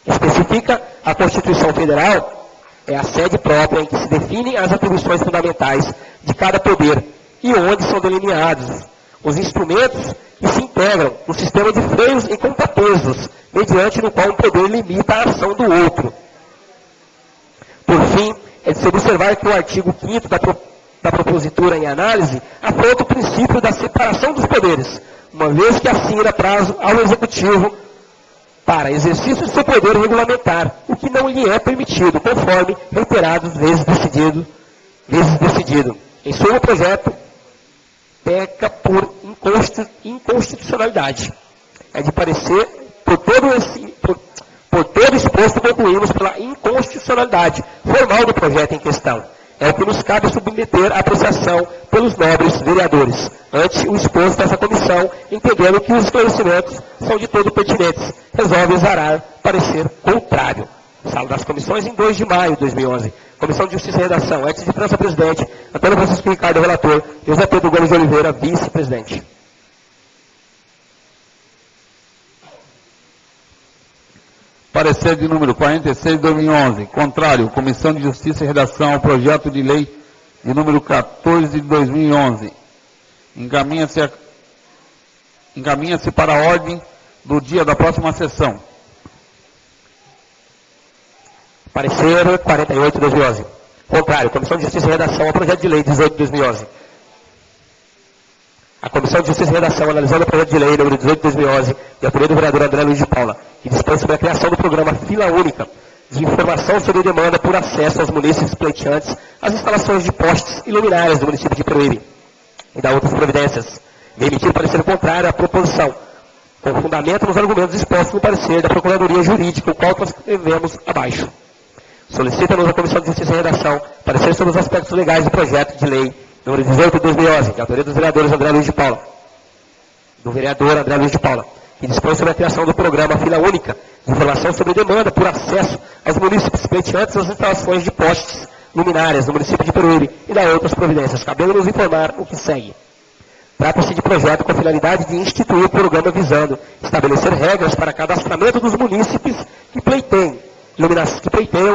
Especifica a Constituição Federal, é a sede própria em que se definem as atribuições fundamentais de cada poder e onde são delineados os instrumentos que se integram no sistema de freios e contrapesos, mediante no qual um poder limita a ação do outro. Por fim, é de se observar que o artigo 5º da propositura em análise afronta o princípio da separação dos poderes, uma vez que assigna prazo ao Executivo para exercício de seu poder regulamentar, o que não lhe é permitido, conforme reiteradas vezes decidido. Em seu projeto, peca por inconstitucionalidade. É de parecer, por todo exposto, concluímos pela inconstitucionalidade formal do projeto em questão. É o que nos cabe submeter à apreciação pelos nobres vereadores, ante o exposto dessa comissão, entendendo que os esclarecimentos são de todo pertinentes. Resolve exarar parecer contrário. Sala das Comissões em 2 de maio de 2011. Comissão de Justiça e Redação, Edson de França, presidente. Antônio Francisco Ricardo, relator. José Pedro Gomes de Oliveira, vice-presidente. Parecer de número 46 de 2011. Contrário, Comissão de Justiça e Redação ao projeto de lei de número 14 de 2011. Encaminha-se para a ordem do dia da próxima sessão. Parecer 48 de 2011. Contrário, Comissão de Justiça e Redação ao projeto de lei 18 de 2011. A Comissão de Justiça e Redação, analisando o projeto de lei número 18 de 2011, de autoria do vereador André Luiz de Paula, que dispõe sobre a criação do programa Fila Única, de informação sobre demanda por acesso aos munícipes pleiteantes às instalações de postes e luminárias do município de Peruíbe. e da outras providências. Vem emitir parecer contrário à proposição, com fundamento nos argumentos expostos no parecer da Procuradoria Jurídica, o qual transcrevemos abaixo. Solicita-nos a Comissão de Justiça e Redação parecer sobre os aspectos legais do projeto de lei número 18 de 2011, de autoria dos vereadores André Luiz de Paula, do vereador André Luiz de Paula, que dispõe sobre a criação do programa Fila Única de informação sobre demanda por acesso aos munícipes pleiteantes às instalações de postes luminárias no município de Peruíbe e da outras providências, cabendo nos informar o que segue. Trata-se de projeto com a finalidade de instituir o programa visando estabelecer regras para cadastramento dos munícipes que pleiteiam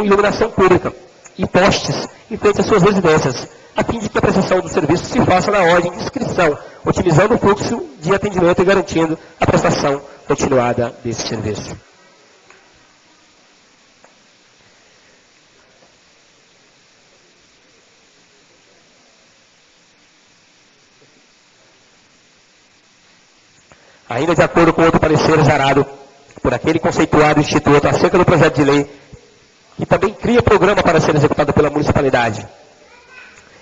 iluminação pública e postes em frente às suas residências, a fim de que a prestação do serviço se faça na ordem de inscrição, otimizando o fluxo de atendimento e garantindo a prestação continuada desse serviço. Ainda de acordo com outro parecer exarado por aquele conceituado instituto acerca do projeto de lei, que também cria programa para ser executado pela municipalidade.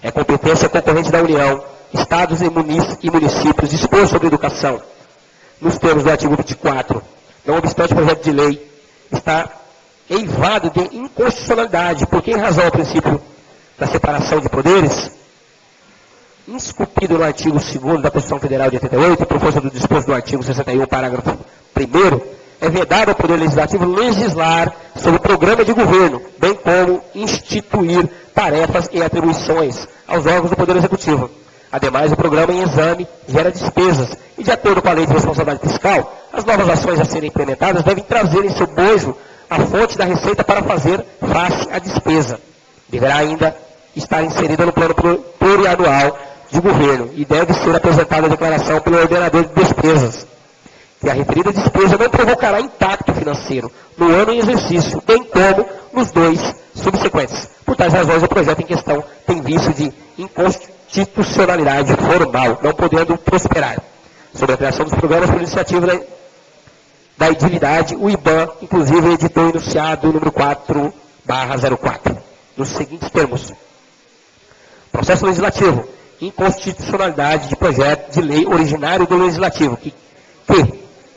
É competência concorrente da União, Estados e municípios dispor sobre educação, nos termos do artigo 24. Não obstante, o projeto de lei está eivado de inconstitucionalidade, porque em razão ao princípio da separação de poderes, esculpido no artigo 2º da Constituição Federal de 88, por força do disposto do artigo 61, parágrafo 1º, é vedado ao Poder Legislativo legislar sobre o programa de governo, bem como instituir tarefas e atribuições aos órgãos do Poder Executivo. Ademais, o programa em exame gera despesas e, de acordo com a Lei de Responsabilidade Fiscal, as novas ações a serem implementadas devem trazer em seu bojo a fonte da receita para fazer face à despesa. Deverá ainda estar inserida no plano plurianual de governo e deve ser apresentada a declaração pelo ordenador de despesas, que a referida despesa não provocará impacto financeiro no ano em exercício, bem como nos 2 subsequentes. Por tais razões, o projeto em questão tem vício de inconstitucionalidade formal, não podendo prosperar. Sobre a criação dos programas por iniciativa da edilidade, o IBAN, inclusive, editou o enunciado número 4/04, nos seguintes termos. Processo legislativo. Inconstitucionalidade de projeto de lei originário do Legislativo, que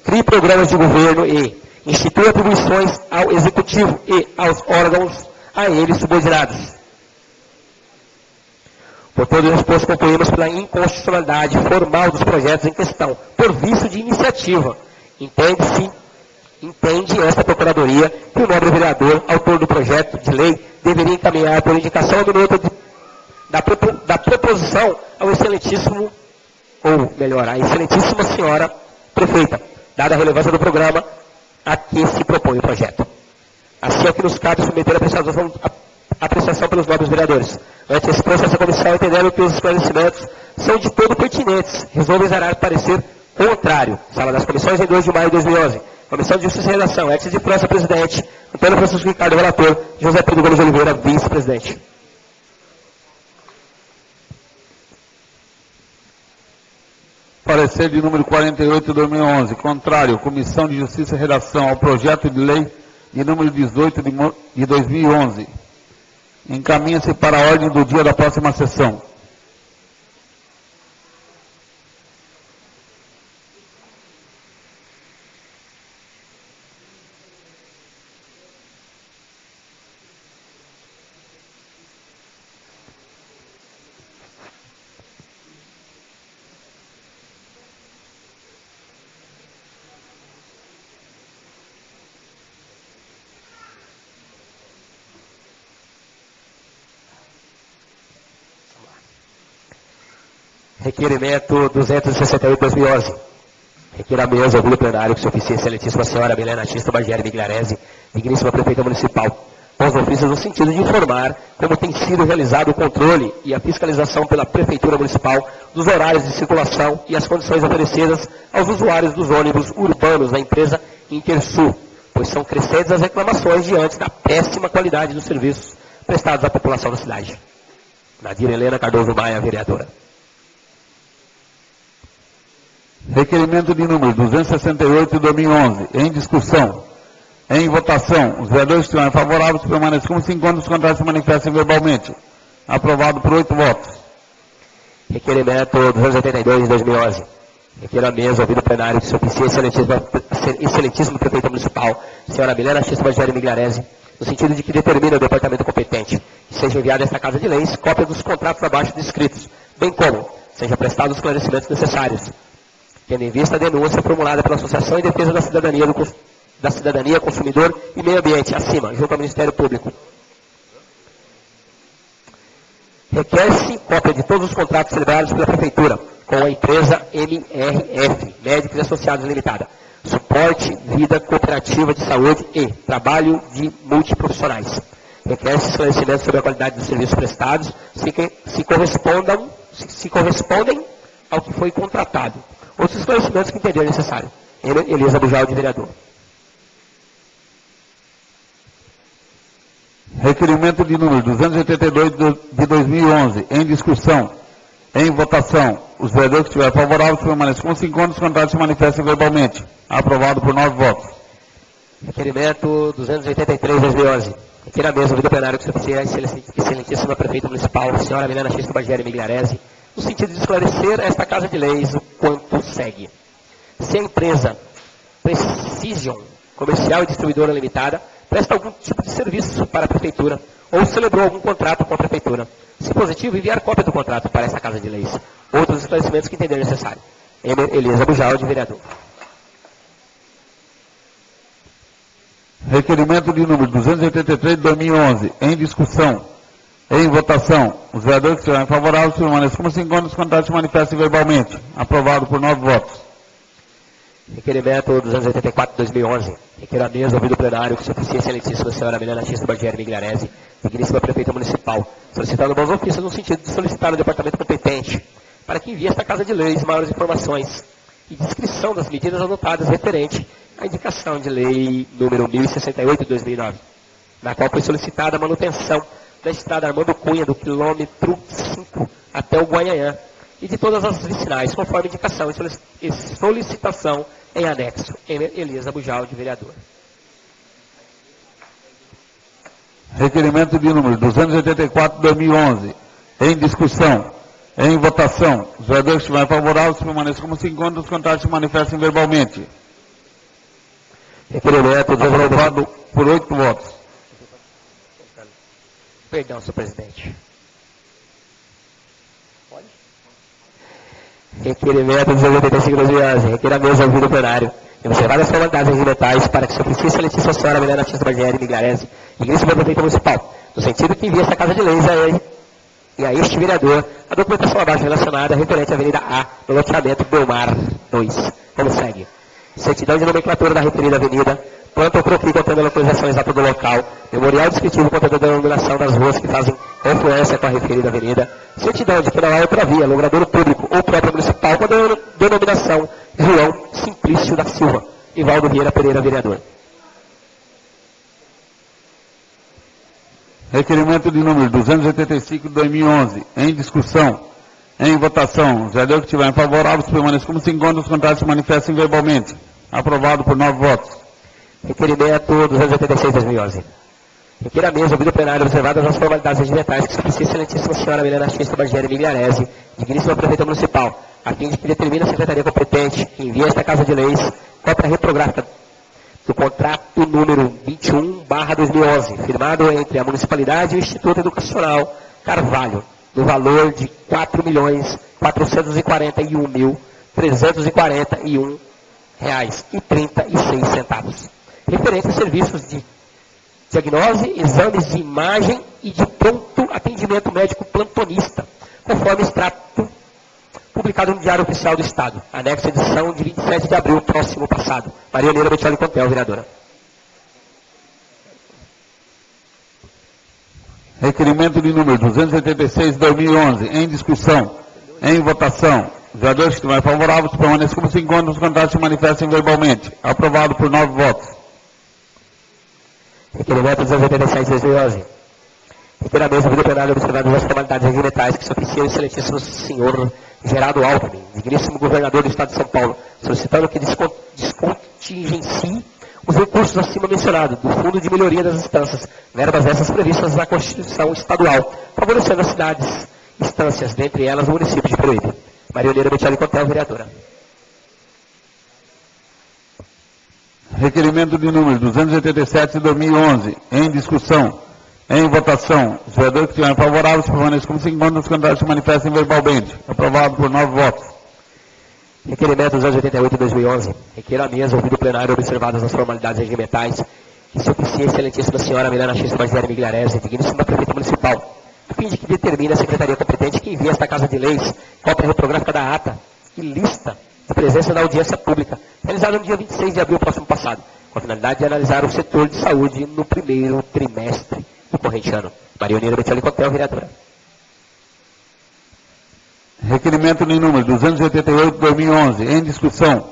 crie programas de governo e institui atribuições ao Executivo e aos órgãos a eles subordinados. Por todo o exposto, concluímos pela inconstitucionalidade formal dos projetos em questão, por vício de iniciativa. Entende esta Procuradoria que o nobre vereador, autor do projeto de lei, deveria encaminhar por indicação do minuto da proposição ao excelentíssimo, ou melhor, à excelentíssima senhora prefeita, dada a relevância do programa a que se propõe o projeto. Assim é que nos cabe submeter a apreciação pelos nobres vereadores. Antes exposto essa comissão, entendendo que os esclarecimentos são de todo pertinentes, resolve exarar parecer contrário. Sala das Comissões, em 2 de maio de 2011. Comissão de Justiça e Redação, Ex de França, presidente. Antônio Francisco Ricardo, relator. José Pedro Gomes de Oliveira, vice-presidente. Parecer de número 48 de 2011, contrário, Comissão de Justiça e Redação ao projeto de lei de número 18 de 2011. Encaminha-se para a ordem do dia da próxima sessão. Requerimento 268/2011. Requer a mesa, ouvido plenário, que se oficie a excelentíssima senhora Milena Tista Bargieri Migliarese, digníssima prefeita municipal, aos ofícios no sentido de informar como tem sido realizado o controle e a fiscalização pela Prefeitura Municipal dos horários de circulação e as condições oferecidas aos usuários dos ônibus urbanos da empresa Intersul, pois são crescentes as reclamações diante da péssima qualidade dos serviços prestados à população da cidade. Nadir Helena Cardoso Maia, vereadora. Requerimento de número 268 de 2011, em discussão. Em votação, os vereadores que estiverem favoráveis permaneçam como se encontram, os contrários se manifestem verbalmente. Aprovado por 8 votos. Requerimento 282 de 2011. Requer a mesa, ouvido o plenário, que se oficie excelentíssimo prefeito municipal, senhora Milena X. Bagério Migliarese, no sentido de que determine o departamento competente que seja enviada a esta Casa de Leis cópia dos contratos abaixo descritos, bem como seja prestado os esclarecimentos necessários, tendo em vista a denúncia formulada pela Associação em Defesa da Cidadania, Consumidor e Meio Ambiente, acima, junto ao Ministério Público. Requer-se cópia de todos os contratos celebrados pela Prefeitura com a empresa MRF, Médicos e Associados Limitada, Suporte, Vida Cooperativa de Saúde e Trabalho de Multiprofissionais. Requer-se esclarecimentos sobre a qualidade dos serviços prestados, se correspondem ao que foi contratado. Outros esclarecimentos que entenderem necessário. Elisa Bujal, de vereador. Requerimento de número 282 de 2011, em discussão, em votação. Os vereadores que estiverem favoráveis permaneçam como se encontram, os contrários se manifestem verbalmente. Aprovado por 9 votos. Requerimento 283 de 2011. Requer a mesa, ouvido o plenário, que se oficie a excelentíssima prefeita municipal, senhora Milena X. Bagério Migliarese, no sentido de esclarecer esta Casa de Leis o quanto segue. Se a empresa Precision Comercial e Distribuidora Limitada presta algum tipo de serviço para a Prefeitura ou celebrou algum contrato com a Prefeitura. Se positivo, enviar cópia do contrato para essa Casa de Leis. Outros esclarecimentos que entender necessário. Elisa Bujal, de vereador. Requerimento de número 283 de 2011, em discussão, em votação. Os vereadores que estiverem favoráveis permaneçam como se encontram, os contrários se manifestem verbalmente. Aprovado por 9 votos. Requerimento 284 de 2011. Requer a mesa, ouvido o plenário, que se oficie a excelentíssima senhora Milena X. Bagério Migliarese, digníssima prefeita municipal, solicitando bons ofícios no sentido de solicitar ao departamento competente para que envie esta Casa de Leis maiores informações e descrição das medidas adotadas referente à indicação de lei número 1068 de 2009, na qual foi solicitada a manutenção da estrada Armando Cunha do quilômetro 5 até o Guanhanhã e de todas as vicinais, conforme indicação e solicitação em anexo. Elisa Bujal, de vereador. Requerimento de número 284 de 2011, em discussão, em votação. Os vereadores que estiverem favoráveis permaneçam como se encontram, os contrários se manifestem verbalmente. Requerimento aprovado por 8 votos. Perdão, senhor presidente. Requerimento 285 de 2011. Requer a mesa, ouvido o plenário, observar as formalidades regimentais para que se oficie a excelentíssima senhora Milena X. Bagério Migliarese, digníssima prefeita municipal, no sentido que envie esta Casa de Leis a este vereador a documentação abaixo relacionada referente à Avenida A, no loteamento Belmar 2. Como segue. Certidão de nomenclatura da referida avenida, planta ou croquis contendo a localização exata do local, memorial descritivo contendo a denominação das ruas que fazem confluência com a referida avenida, certidão de que não há outra via, logradouro público ou próprio municipal com a denominação João Simplício da Silva, Ivaldo Vieira Pereira, vereador. Requerimento de número 285 de 2011, em discussão, em votação. Os vereadores que estiverem favoráveis permaneçam como se encontram, os contrários se manifestem verbalmente. Aprovado por 9 votos. Requerimento 286 de 2011. Requer a mesa, ouvido o plenário, observadas as formalidades regimentais que se oficie a excelentíssima senhora Milena X. Bagério Migliarese, digníssima prefeita municipal, a fim de que determine a secretaria competente que envie a esta Casa de Leis cópia reprográfica do contrato número 21/2011, firmado entre a Municipalidade e o Instituto Educacional Carvalho, no valor de R$ 4.441.341,36, referente a serviços de diagnose, exames de imagem e de pronto atendimento médico plantonista, conforme extrato publicado no Diário Oficial do Estado, anexo à edição de 27 de abril próximo passado. Maria Neira Bettioli Contel, vereadora. Requerimento de número 286 de 2011, em discussão, em votação. Os vereadores que estiverem favoráveis permaneçam como se encontram, os contrários se manifestem verbalmente. Aprovado por 9 votos. Requerimento 287 de 2011. Requer a mesa, ouvido o plenário, observadas as formalidades regimentais que se oficia o excelentíssimo senhor Geraldo Alckmin, digníssimo governador do Estado de São Paulo, solicitando que descontingencie os recursos acima mencionados do Fundo de Melhoria das Instâncias, verbas essas previstas na Constituição Estadual, favorecendo as cidades instâncias, dentre elas o município de Peruíbe. Marioneira Bettioli Contel, vereadora. Requerimento de número 287 de 2011, em discussão, em votação. Os vereadores que estiverem favoráveis permaneçam como se encontram, os candidatos se manifestem verbalmente. Aprovado por 9 votos. Requerimento 288 de 2011. Requer a mesa, ouvido o plenário, observadas as formalidades regimentais, que se oficie a excelentíssima senhora Milena X. Magéria Migliarese, digníssima prefeita municipal, a fim de que determine a secretaria competente que envie esta Casa de Leis cópia reprográfica da ata e lista de presença da audiência pública, realizada no dia 26 de abril próximo passado, com a finalidade de analisar o setor de saúde no primeiro trimestre do corrente ano. Marioneira Bettioli Contel, vereadora. Requerimento de número 288 de 2011, em discussão,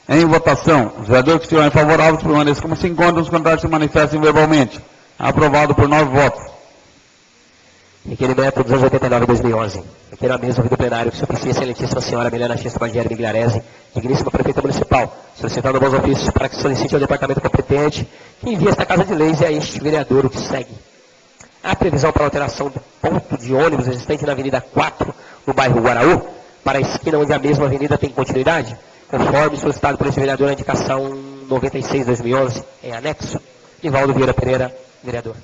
em votação. Os vereadores que estiverem favoráveis permaneçam como se encontram, os candidatos se manifestem verbalmente. Aprovado por 9 votos. Requerimento 289 de 2011. Requer a mesa, ouvido o plenário, que se oficie a excelentíssima senhora Milena X. Magéria Migliarese, digníssima prefeita municipal, solicitando bons ofícios para que solicite ao departamento competente que envie esta Casa de Leis e a este vereador o que segue. A previsão para alteração do ponto de ônibus existente na Avenida 4, no bairro Guaraú, para a esquina onde a mesma avenida tem continuidade, conforme solicitado por esse vereador na indicação 96/2011, em anexo. Nivaldo Vieira Pereira, vereador.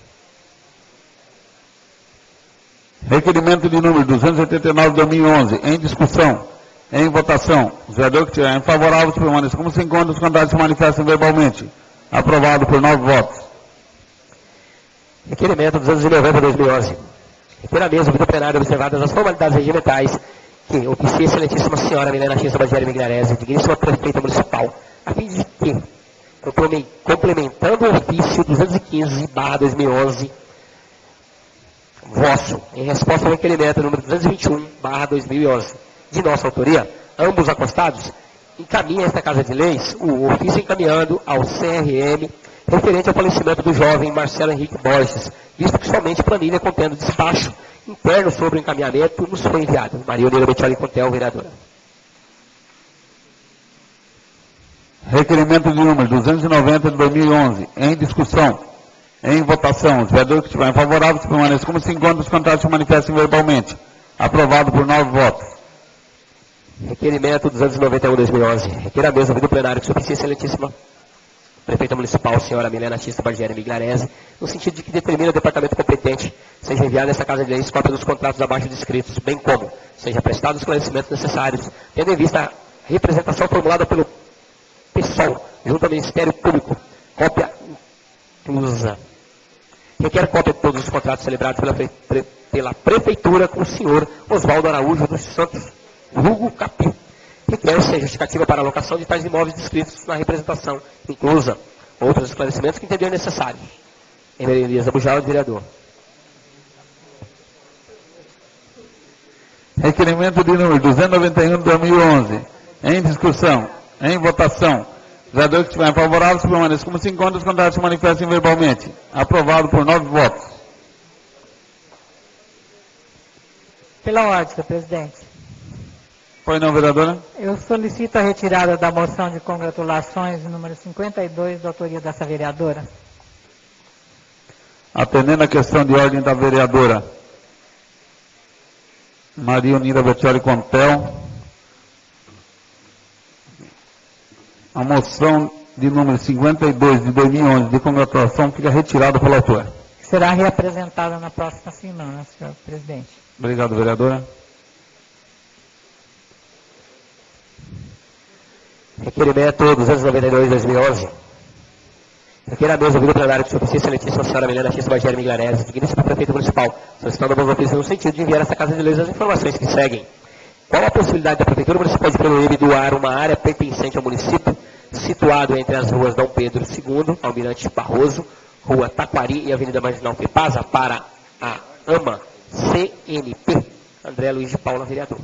Requerimento de número 289 de 2011, em discussão, em votação. Os vereadores que estiverem favoráveis permaneçam como se encontram, os candidatos se manifestem verbalmente. Aprovado por 9 votos. Requerimento 290 de 2011. Requer a mesa, ouvido o plenário, observadas as formalidades regimentais, que oficie a excelentíssima senhora Milena X. Magéria Migliarese, digníssima prefeita municipal, a fim de que, complementando o ofício 215/2011, vosso, em resposta ao requerimento número 221/2011, de nossa autoria, ambos acostados, encaminha esta Casa de Leis o ofício encaminhando ao CRM referente ao falecimento do jovem Marcelo Henrique Borges, visto que somente planilha contendo despacho interno sobre o encaminhamento nos foi enviado. Marioneira Bettioli Contel, vereadora. Requerimento de número 290 de 2011, em discussão, em votação. Os vereadores que estiverem favoráveis permaneçam como se encontram, os contrários se manifestem verbalmente. Aprovado por 9 votos. Requerimento 291 de 2011. Requer a mesa, ouvido o plenário, que se oficie a excelentíssima prefeita municipal, senhora Milena X. Magéria Migliarese, no sentido de que determine o departamento competente, seja enviada esta Casa de Leis cópia dos contratos abaixo descritos, bem como seja prestado os esclarecimentos necessários, tendo em vista a representação formulada pelo PSOL, junto ao Ministério Público, cópia inclusa. Requer cópia de todos os contratos celebrados pela Prefeitura com o senhor Oswaldo Araújo dos Santos, vulgo Capim. Requer-se justificativa para a alocação de tais imóveis descritos na representação, inclusa outros esclarecimentos que entenderem necessários. Emery Elias Abujal, vereador. Requerimento de número 291 de 2011, em discussão, em votação. Os vereadores que estiverem favoráveis permaneçam como se encontram, os contrários se manifestem verbalmente. Aprovado por 9 votos. Pela ordem, senhor presidente. Pois não, vereadora? Eu solicito a retirada da moção de congratulações número 52, da autoria dessa vereadora. Atendendo a questão de ordem da vereadora Maria Unida Bettioli Contel, a moção de número 52 de 2011 de congratulação fica retirada pelo autor. Será reapresentada na próxima semana, senhor presidente. Obrigado, vereadora. Requerimento 292 de 2011. Requer a mesa, ouvido o plenário, que se oficie a excelentíssima senhora Milena X. Magéria Migliarese, digníssima prefeita municipal, solicitando bons ofícios no sentido de enviar esta Casa de Leis as informações que seguem. Qual a possibilidade da Prefeitura Municipal de Peruíbe doar uma área pertencente ao município, situado entre as ruas Dom Pedro II, Almirante Barroso, Rua Taquari e Avenida Marginal Pepasa, para a AMA CNP? André Luiz de Paula, vereador.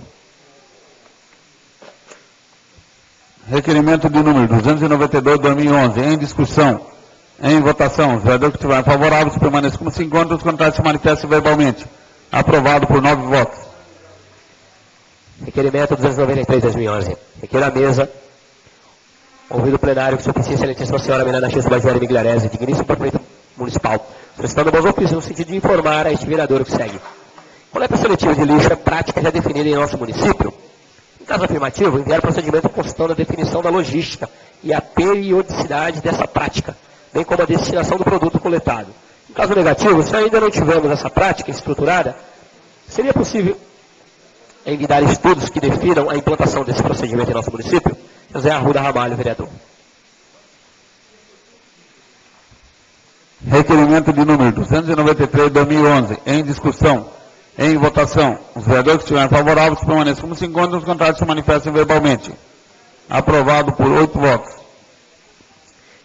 Requerimento de número 292 de 2011, em discussão, em votação. Os vereadores que estiverem favoráveis permaneçam como se encontram, os contrários se manifestem verbalmente. Aprovado por 9 votos. Requerimento 293 de 2011. Requer a mesa, ouvido o plenário, que se oficie a excelentíssima senhora Milena X. Magéria Migliarese, digníssima prefeita municipal, solicitando bons ofícios no sentido de informar a este vereador o que segue. Coleta seletiva de lixo é prática já definida em nosso município? Em caso afirmativo, enviar procedimento constando a definição da logística e a periodicidade dessa prática, bem como a destinação do produto coletado. Em caso negativo, se ainda não tivermos essa prática estruturada, seria possível enviar estudos que definam a implantação desse procedimento em nosso município? José Arruda Ramalho, vereador. Requerimento de número 293, 2011, em discussão, em votação. Os vereadores que estiverem favoráveis permaneçam como se encontram, os contrários se manifestem verbalmente. Aprovado por 8 votos.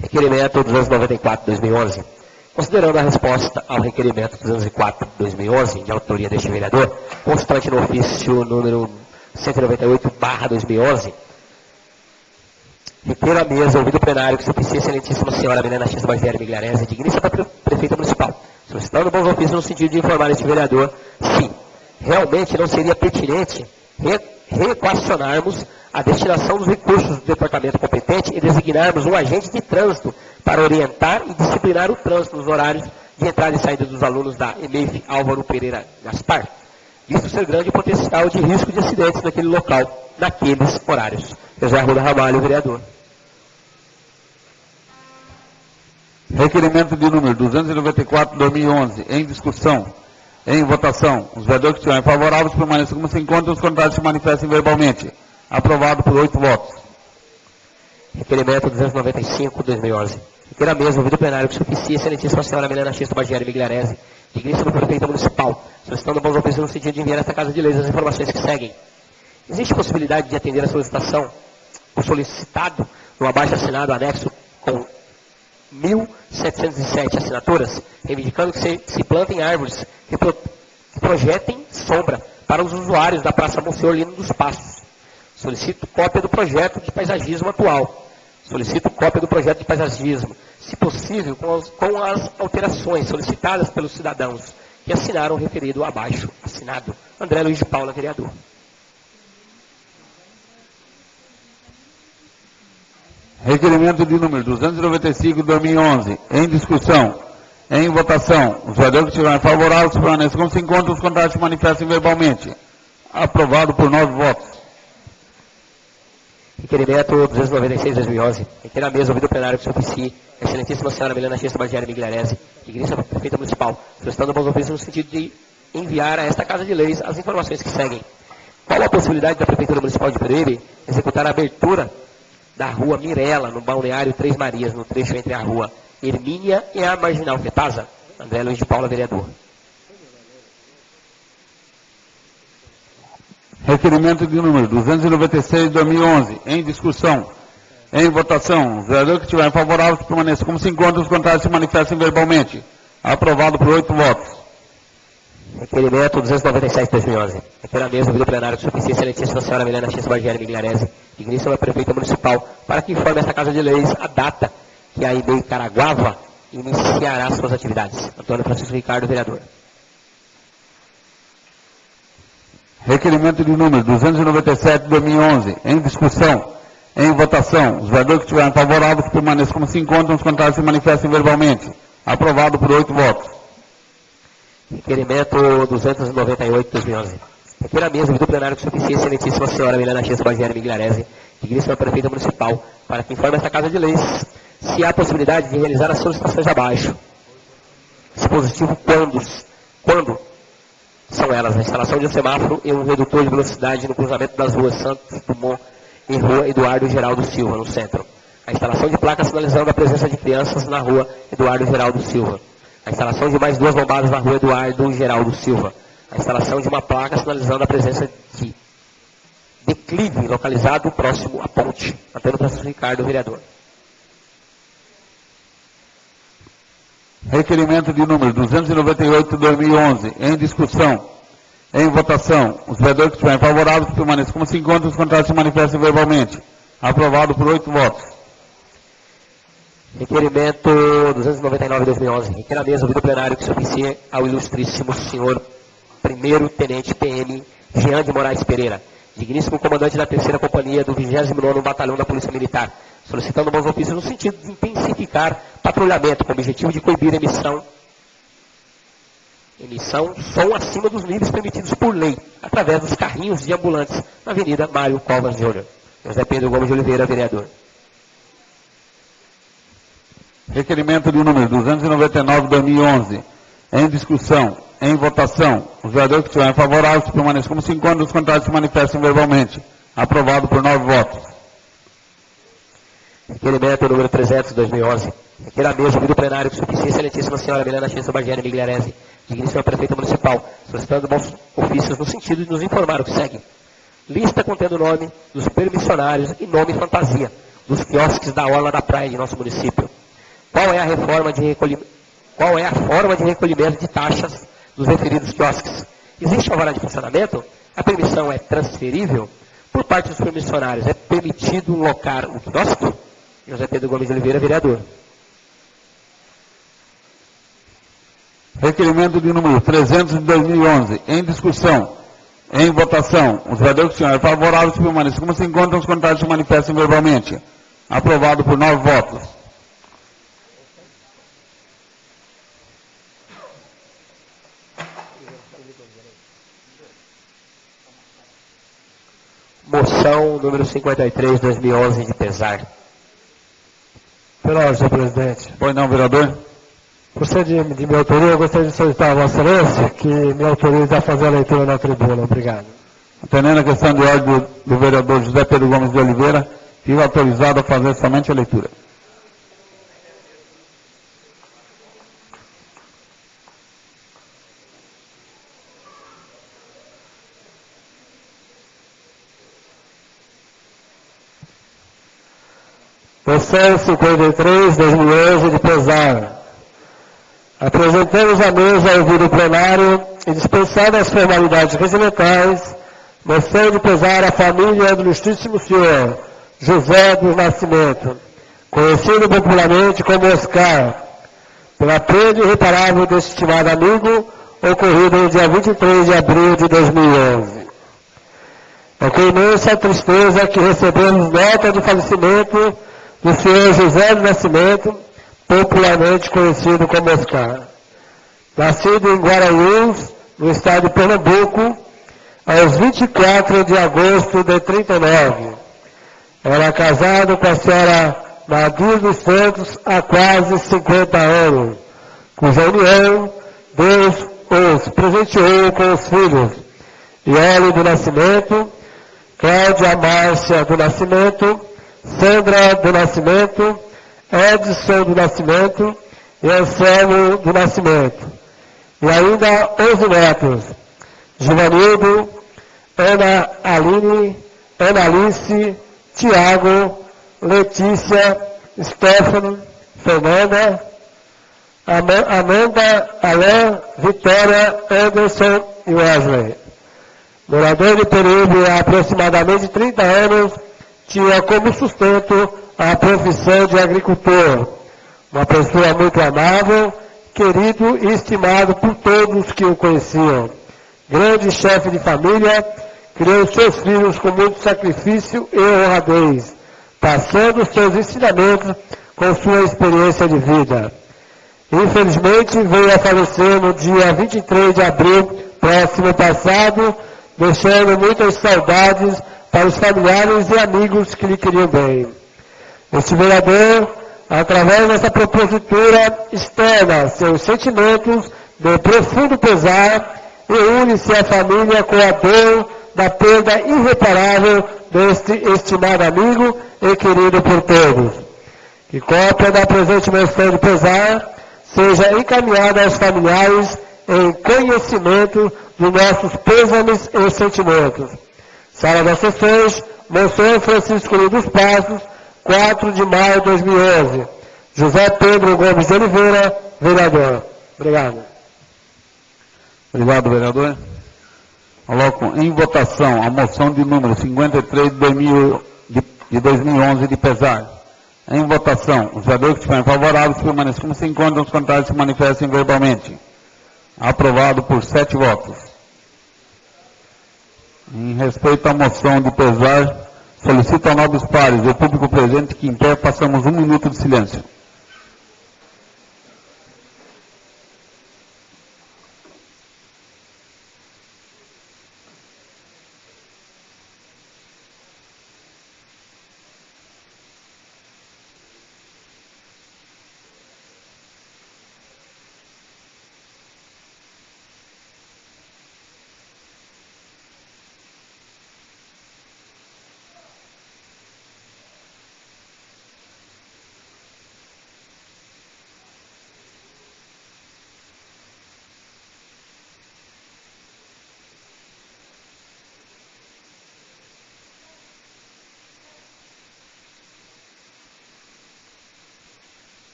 Requerimento 294, 2011. Considerando a resposta ao requerimento 204, 2011, de autoria deste vereador, constante no ofício número 198/2011, requer a mesa, ouvido o plenário, que se oficie a excelentíssima senhora Milena X. Baviera Migliarese, digníssima prefeita municipal, solicitando bons ofícios no sentido de informar este vereador se realmente não seria pertinente reequacionarmos a destinação dos recursos do departamento competente e designarmos um agente de trânsito para orientar e disciplinar o trânsito nos horários de entrada e saída dos alunos da EMEIF Álvaro Pereira Gaspar, visto ser grande o potencial de risco de acidentes naquele local, naqueles horários. José Arruda Ramalho, vereador. Requerimento de número 294, 2011, em discussão, em votação. Os vereadores que estiverem favoráveis permaneçam como se encontram, os contrários se manifestem verbalmente. Aprovado por 8 votos. Requerimento 295, 2011. Requer a mesa, ouvido o plenário, que se oficie a excelentíssima senhora Milena X. Baviera Migliarese, digníssima prefeita municipal, solicitando bons ofícios no sentido de enviar a esta Casa de Leis as informações que seguem. Existe possibilidade de atender a solicitação, o solicitado, no abaixo assinado anexo com 1.707 assinaturas, reivindicando que se plantem árvores que projetem sombra para os usuários da Praça Monsenhor Lino dos Passos. Solicito cópia do projeto de paisagismo atual. Solicito cópia do projeto de paisagismo, se possível, com as alterações solicitadas pelos cidadãos que assinaram o referido abaixo assinado. André Luiz de Paula, vereador. Requerimento de número 295, 2011, em discussão, em votação. Os vereadores que estiverem favoráveis permaneçam como se encontram, os contrários se manifestem verbalmente. Aprovado por 9 votos. Requerimento 296, 2011. Requer a mesa, ouvido o plenário, que se oficie a excelentíssima senhora Milena X. Baviera Migliarese, digníssima prefeita municipal, solicitando bons ofícios no sentido de enviar a esta Casa de Leis as informações que seguem. Qual a possibilidade da Prefeitura Municipal de Pereira executar a abertura da rua Mirela, no balneário Três Marias, no trecho entre a rua Hermínia e a Marginal Fetasa? André Luiz de Paula, vereador. Requerimento de número 296, 2011, em discussão, em votação. Os vereadores que estiverem favoráveis permaneçam como se encontram, os contrários se manifestem verbalmente. Aprovado por 8 votos. Requerimento 297, 2011. Requer a mesa, ouvido o plenário, que se oficie a excelentíssima senhora Milena X. Baviera Migliarese, digníssima prefeita municipal, para que informe esta Casa de Leis a data que a IBEI Caraguava iniciará suas atividades. Antônio Francisco Ricardo, vereador. Requerimento de número 297, 2011, em discussão, em votação. Os vereadores que estiverem favoráveis permaneçam como se encontram, os contrários se manifestem verbalmente. Aprovado por 8 votos. Requerimento 298, 2011. Requer a mesa, ouvido o plenário, que se oficie a excelentíssima senhora Milena X. Baviera Migliarese, digníssima prefeita municipal, para que informe esta Casa de Leis se há possibilidade de realizar as solicitações abaixo. Dispositivo quando são elas: a instalação de um semáforo e um redutor de velocidade no cruzamento das ruas Santos Dumont e Rua Eduardo Geraldo Silva, no centro. A instalação de placas sinalizando a presença de crianças na Rua Eduardo Geraldo Silva. A instalação de mais 2 lombadas na Rua Eduardo Geraldo Silva. A instalação de uma placa sinalizando a presença de declive localizado próximo à ponte. Antônio Francisco Ricardo, vereador. Requerimento de número 298, 2011, em discussão, em votação. Os vereadores que estiverem favoráveis permaneçam como se encontram, os contrários se manifestem verbalmente. Aprovado por 8 votos. Requerimento 299, 2011. Requer a mesa, ouvido o plenário, que se oficie ao ilustríssimo senhor primeiro tenente PM Jean de Moraes Pereira, digníssimo comandante da 3ª Companhia do 29º Batalhão da Polícia Militar, solicitando bons ofícios no sentido de intensificar patrulhamento com o objetivo de coibir a emissão Emissão som acima dos níveis permitidos por lei, através dos carrinhos de ambulantes na Avenida Mário Covas Júnior. José Pedro Gomes de Oliveira, vereador. Requerimento de número 299/2011. Em discussão, em votação. Os vereadores que estiverem favoráveis permaneçam como se encontram, os contrários se manifestem verbalmente. Aprovado por 9 votos. Requerimento número 300/2011. Requer a mesa ouvido o plenário que suficiência excelentíssima senhora Milena Chessa Bargiani Migliarese, digníssima prefeita municipal, solicitando bons ofícios no sentido de nos informar o que segue. Lista contendo o nome dos permissionários e nome fantasia dos quiosques da orla da praia de nosso município. Qual é a forma de recolhimento de taxas dos referidos quiosques? Existe alvará de funcionamento? A permissão é transferível? Por parte dos permissionários, é permitido locar o quiosque? José Pedro Gomes de Oliveira, vereador. Requerimento de número 300/2011. Em discussão, em votação. Os vereadores que estiverem favoráveis permaneçam como se encontram, os contrários se manifestem verbalmente. Aprovado por 9 votos. Moção número 53/2011 de pesar. Pela senhor presidente. Pois não, vereador? Por ser de minha autoria, eu gostaria de solicitar a Vossa Excelência que me autorize a fazer a leitura na tribuna. Obrigado. Atendendo a questão de ordem do vereador José Pedro Gomes de Oliveira, fico autorizado a fazer somente a leitura. Moção 53/2011 de pesar. Apresentamos à mesa ouvir o plenário e dispensado as formalidades regimentais, moção de pesar à família do ilustríssimo senhor José do Nascimento, conhecido popularmente como Oscar, pela perda irreparável deste estimado amigo, ocorrida no dia 23 de abril de 2011. É com imensa tristeza que recebemos nota de falecimento do senhor José do Nascimento, popularmente conhecido como Oscar. Nascido em Guaranhuns, no estado de Pernambuco, aos 24 de agosto de 39. Era casado com a senhora Nadir dos Santos há quase 50 anos, cuja união Deus os presenteou com os filhos Iole do Nascimento, Cláudia Márcia do Nascimento, Sandra do Nascimento, Edson do Nascimento e Anselmo do Nascimento. E ainda 11 netos: Givanildo, Ana Aline, Ana Alice, Tiago, Letícia, Stefano, Fernanda, Amanda, Alain, Vitória, Anderson e Wesley. Morador de Peruíbe há aproximadamente 30 anos, tinha como sustento a profissão de agricultor. Uma pessoa muito amável, querido e estimado por todos que o conheciam. Grande chefe de família, criou seus filhos com muito sacrifício e honradez, passando seus ensinamentos com sua experiência de vida. Infelizmente, veio a falecer no dia 23 de abril próximo passado, deixando muitas saudades para os familiares e amigos que lhe queriam bem. Este vereador, através dessa propositura, externa seus sentimentos de profundo pesar e une-se à família com a dor da perda irreparável deste estimado amigo e querido por todos. Que cópia da presente moção de pesar seja encaminhada aos familiares em conhecimento dos nossos pêsames e sentimentos. Sala das Sessões, Monsenhor Francisco Luiz dos Passos, 4 de maio de 2011. José Pedro Gomes de Oliveira, vereador. Obrigado. Obrigado, vereador. Coloco em votação a moção de número 53 de 2011 de pesar. Em votação, os vereadores que estiverem favoráveis permaneçam como se encontram, os contrários se manifestem verbalmente. Aprovado por 7 votos. Em respeito à moção de pesar, solicito a nobres pares e ao público presente que em pé passamos 1 minuto de silêncio.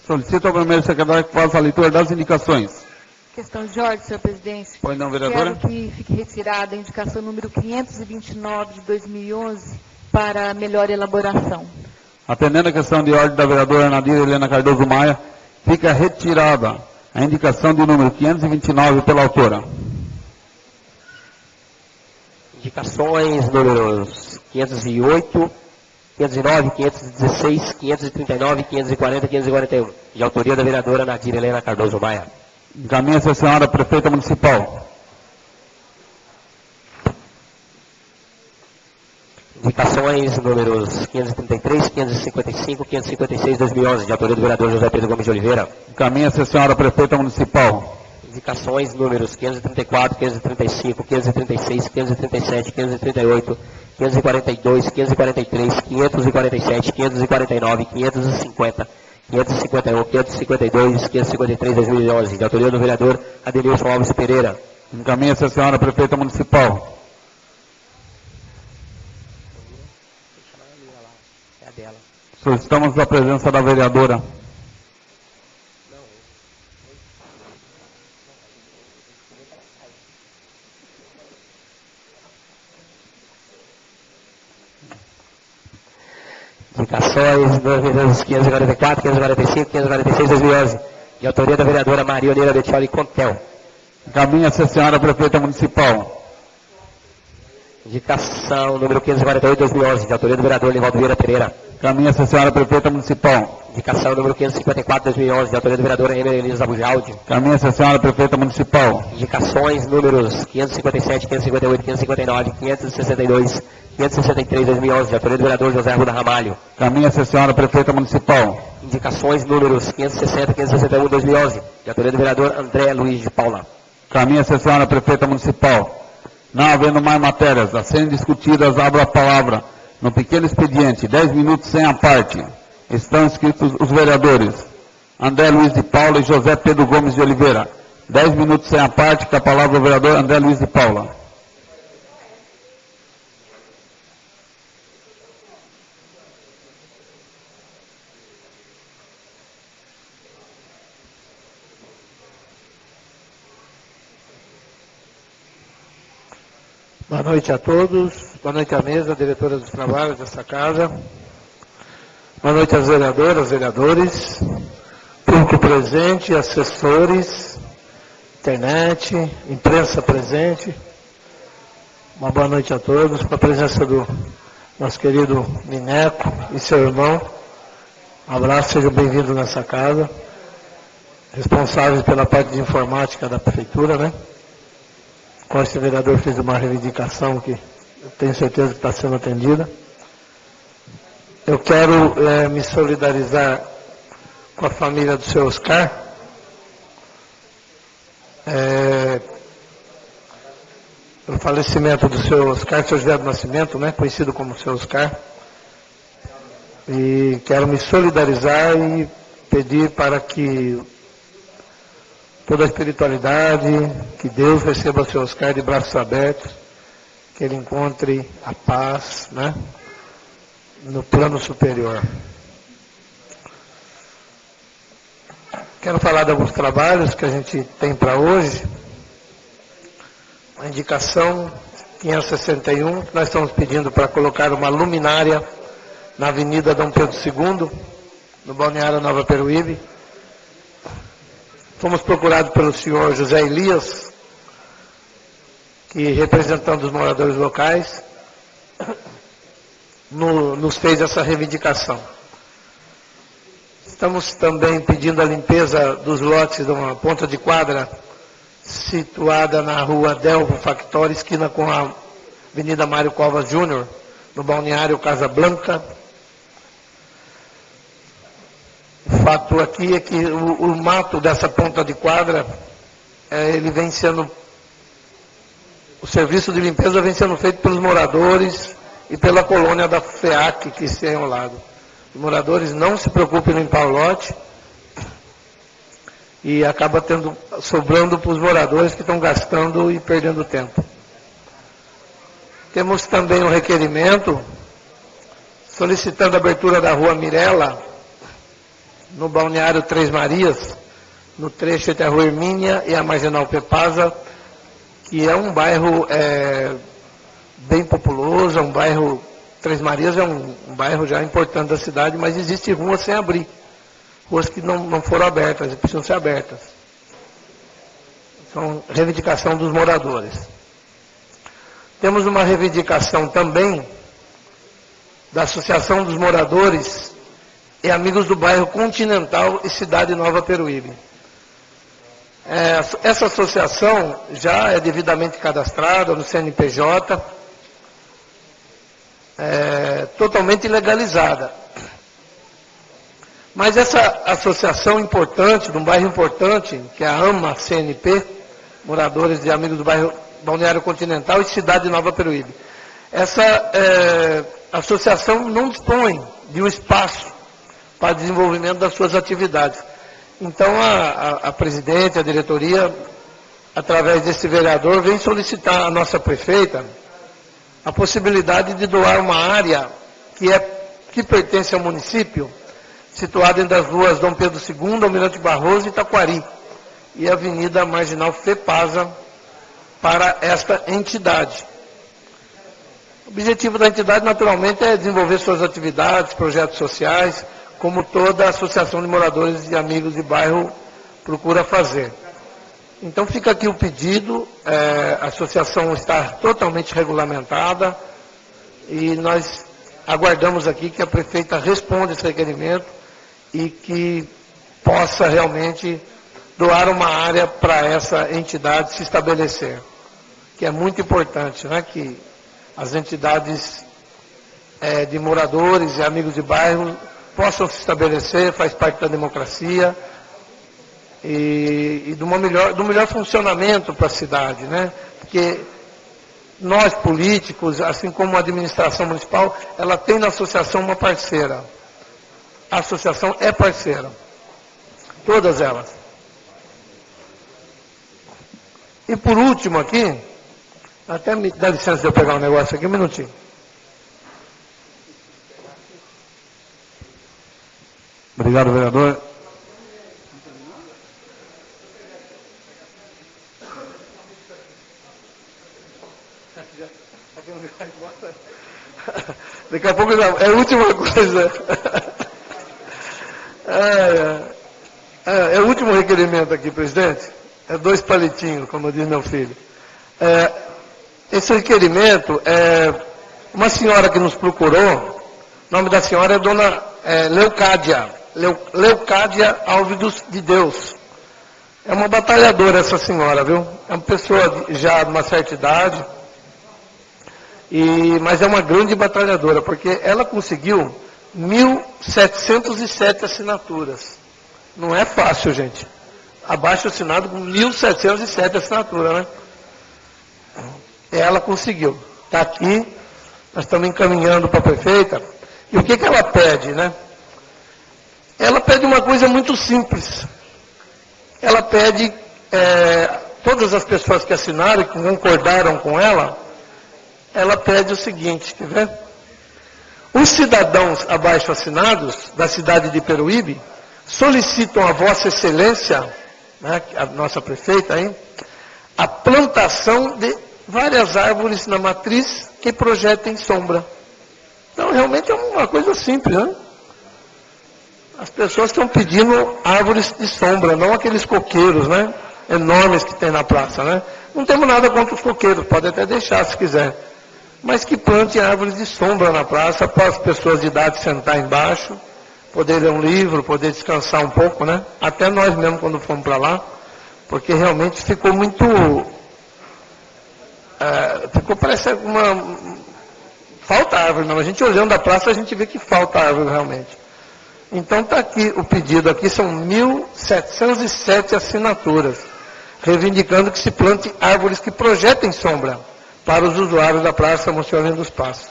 Solicito ao primeiro secretário que faça a leitura das indicações. Questão de ordem, senhor presidente. Pois não, vereadora? Quero que fique retirada a indicação número 529 de 2011 para melhor elaboração. Atendendo a questão de ordem da vereadora Nadir Helena Cardoso Maia, fica retirada a indicação de número 529 pela autora. Indicações números 508, 509, 516, 539, 540 e 541. De autoria da vereadora Nadir Helena Cardoso Maia. Encaminha-se a senhora prefeita municipal. Indicações números 533, 555, 556, 2011. De autoria do vereador José Pedro Gomes de Oliveira. Encaminha-se a senhora prefeita municipal. Indicações números 534, 535, 536, 537, 538, 542, 543, 547, 549, 550, 551, 552, 553, 2011. De autoria do vereador Adenilson Alves Pereira. Encaminha-se a senhora prefeita municipal. É a dela. Solicitamos a presença da vereadora. Indicações números 544, 545, 546, 2011. De autoria da vereadora Maria Oneira Bettioli Contel. Encaminha-se a senhora prefeita municipal. Indicação número 548, 2011. De autoria do vereador Livaldo Vieira Pereira. Encaminha-se a senhora prefeita municipal. Indicação número 554, 2011. De autoria do vereador Emer Elisa Bujaldi. Encaminha-se a senhora prefeita municipal. Indicações números 557, 558, 559, 562, 563, 2011. De autoria do vereador José Arruda Ramalho. Encaminha-se a senhora prefeita municipal. Indicações números 560, 561, 2011. De autoria do vereador André Luiz de Paula. Encaminha-se a senhora prefeita municipal. Não havendo mais matérias a serem discutidas, abro a palavra no pequeno expediente, 10 minutos sem a parte. Estão inscritos os vereadores André Luiz de Paula e José Pedro Gomes de Oliveira. 10 minutos sem a parte, com a palavra o vereador André Luiz de Paula. Boa noite a todos, boa noite à mesa, diretora dos trabalhos dessa casa, boa noite às vereadoras, vereadores, público presente, assessores, internet, imprensa presente, uma boa noite a todos, com a presença do nosso querido Mineco e seu irmão, um abraço, sejam bem-vindos nessa casa, responsáveis pela parte de informática da prefeitura, né? Com esse vereador fez uma reivindicação que eu tenho certeza que está sendo atendida. Eu quero me solidarizar com a família do seu Oscar. O falecimento do seu Oscar, seu José do Nascimento, né, conhecido como seu Oscar. E quero me solidarizar e pedir para que toda a espiritualidade, que Deus receba o seu Oscar de braços abertos, que ele encontre a paz, né, no plano superior. Quero falar de alguns trabalhos que a gente tem para hoje. A indicação 561, que nós estamos pedindo para colocar uma luminária na Avenida Dom Pedro II, no Balneário Nova Peruíbe. Fomos procurados pelo senhor José Elias, que, representando os moradores locais, nos fez essa reivindicação. Estamos também pedindo a limpeza dos lotes de uma ponta de quadra situada na rua Delvo Factori, esquina com a Avenida Mário Covas Júnior, no balneário Casa Blanca. O fato aqui é que o mato dessa ponta de quadra, ele vem sendo, o serviço de limpeza vem sendo feito pelos moradores e pela colônia da FEAC, que se é ao lado. Os moradores não se preocupam em limpar o lote e acaba sobrando para os moradores que estão gastando e perdendo tempo. Temos também um requerimento solicitando a abertura da rua Mirela, no balneário Três Marias, no trecho entre a Rua Hermínia e a Marginal Pepasa, que é um bairro bem populoso, é um bairro, Três Marias é um bairro já importante da cidade, mas existe ruas sem abrir, ruas que não foram abertas e precisam ser abertas. Então, reivindicação dos moradores. Temos uma reivindicação também da Associação dos Moradores e Amigos do Bairro Continental e Cidade Nova Peruíbe. Essa associação já é devidamente cadastrada no CNPJ, totalmente legalizada. Mas essa associação importante, de um bairro importante, que é a AMA CNP, Moradores e Amigos do Bairro Balneário Continental e Cidade Nova Peruíbe, essa associação não dispõe de um espaço para desenvolvimento das suas atividades. Então, a presidente, a diretoria, através desse vereador, vem solicitar à nossa prefeita a possibilidade de doar uma área que pertence ao município, situada entre as ruas Dom Pedro II, Almirante Barroso e Taquari, e a Avenida Marginal Fepasa, para esta entidade. O objetivo da entidade, naturalmente, é desenvolver suas atividades, projetos sociais, como toda a Associação de Moradores e Amigos de Bairro procura fazer. Então fica aqui o pedido, a associação está totalmente regulamentada e nós aguardamos aqui que a prefeita responda esse requerimento e que possa realmente doar uma área para essa entidade se estabelecer, que é muito importante, né, que as entidades de moradores e amigos de bairro possam se estabelecer, faz parte da democracia e do melhor funcionamento para a cidade, né? Porque nós políticos, assim como a administração municipal, ela tem na associação uma parceira. A associação é parceira, todas elas. E por último aqui, até me dá licença de eu pegar um negócio aqui, um minutinho. Obrigado, vereador. Daqui a pouco é a última coisa. É o último requerimento aqui, presidente. É 2 palitinhos, como diz meu filho. Esse requerimento uma senhora que nos procurou, o nome da senhora é dona Leucádia Alves de Deus. É uma batalhadora essa senhora, viu? É uma pessoa já de uma certa idade, mas é uma grande batalhadora, porque ela conseguiu 1.707 assinaturas. Não é fácil, gente. Abaixo assinado com 1.707 assinaturas, né? Ela conseguiu. Está aqui, nós estamos encaminhando para a prefeita. E o que ela pede, né? Ela pede uma coisa muito simples. Ela pede, todas as pessoas que assinaram e que concordaram com ela pede o seguinte, quer ver? Os cidadãos abaixo assinados da cidade de Peruíbe solicitam a Vossa Excelência, né, a nossa prefeita aí, a plantação de várias árvores na matriz que projetem sombra. Então, realmente é uma coisa simples, né? As pessoas estão pedindo árvores de sombra, não aqueles coqueiros, né? Enormes que tem na praça, né? Não temos nada contra os coqueiros, pode até deixar se quiser. Mas que plante árvores de sombra na praça para as pessoas de idade sentar embaixo, poder ler um livro, poder descansar um pouco, né? Até nós mesmo quando fomos para lá, porque realmente ficou muito... parece falta árvore, não. A gente olhando a praça, a gente vê que falta árvore realmente. Então está aqui o pedido, aqui são 1.707 assinaturas, reivindicando que se plante árvores que projetem sombra para os usuários da Praça Monsenhor dos Passos.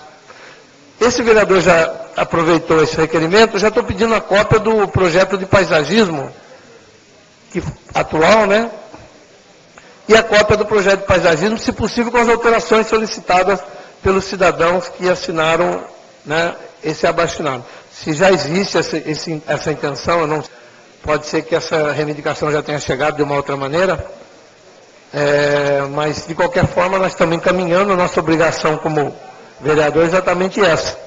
Esse vereador já aproveitou esse requerimento, já estou pedindo a cópia do projeto de paisagismo atual, né? E a cópia do projeto de paisagismo, se possível com as alterações solicitadas pelos cidadãos que assinaram, né, esse abaixinado. Se já existe essa intenção, não, pode ser que essa reivindicação já tenha chegado de uma outra maneira, mas de qualquer forma nós estamos encaminhando a nossa obrigação como vereador exatamente essa.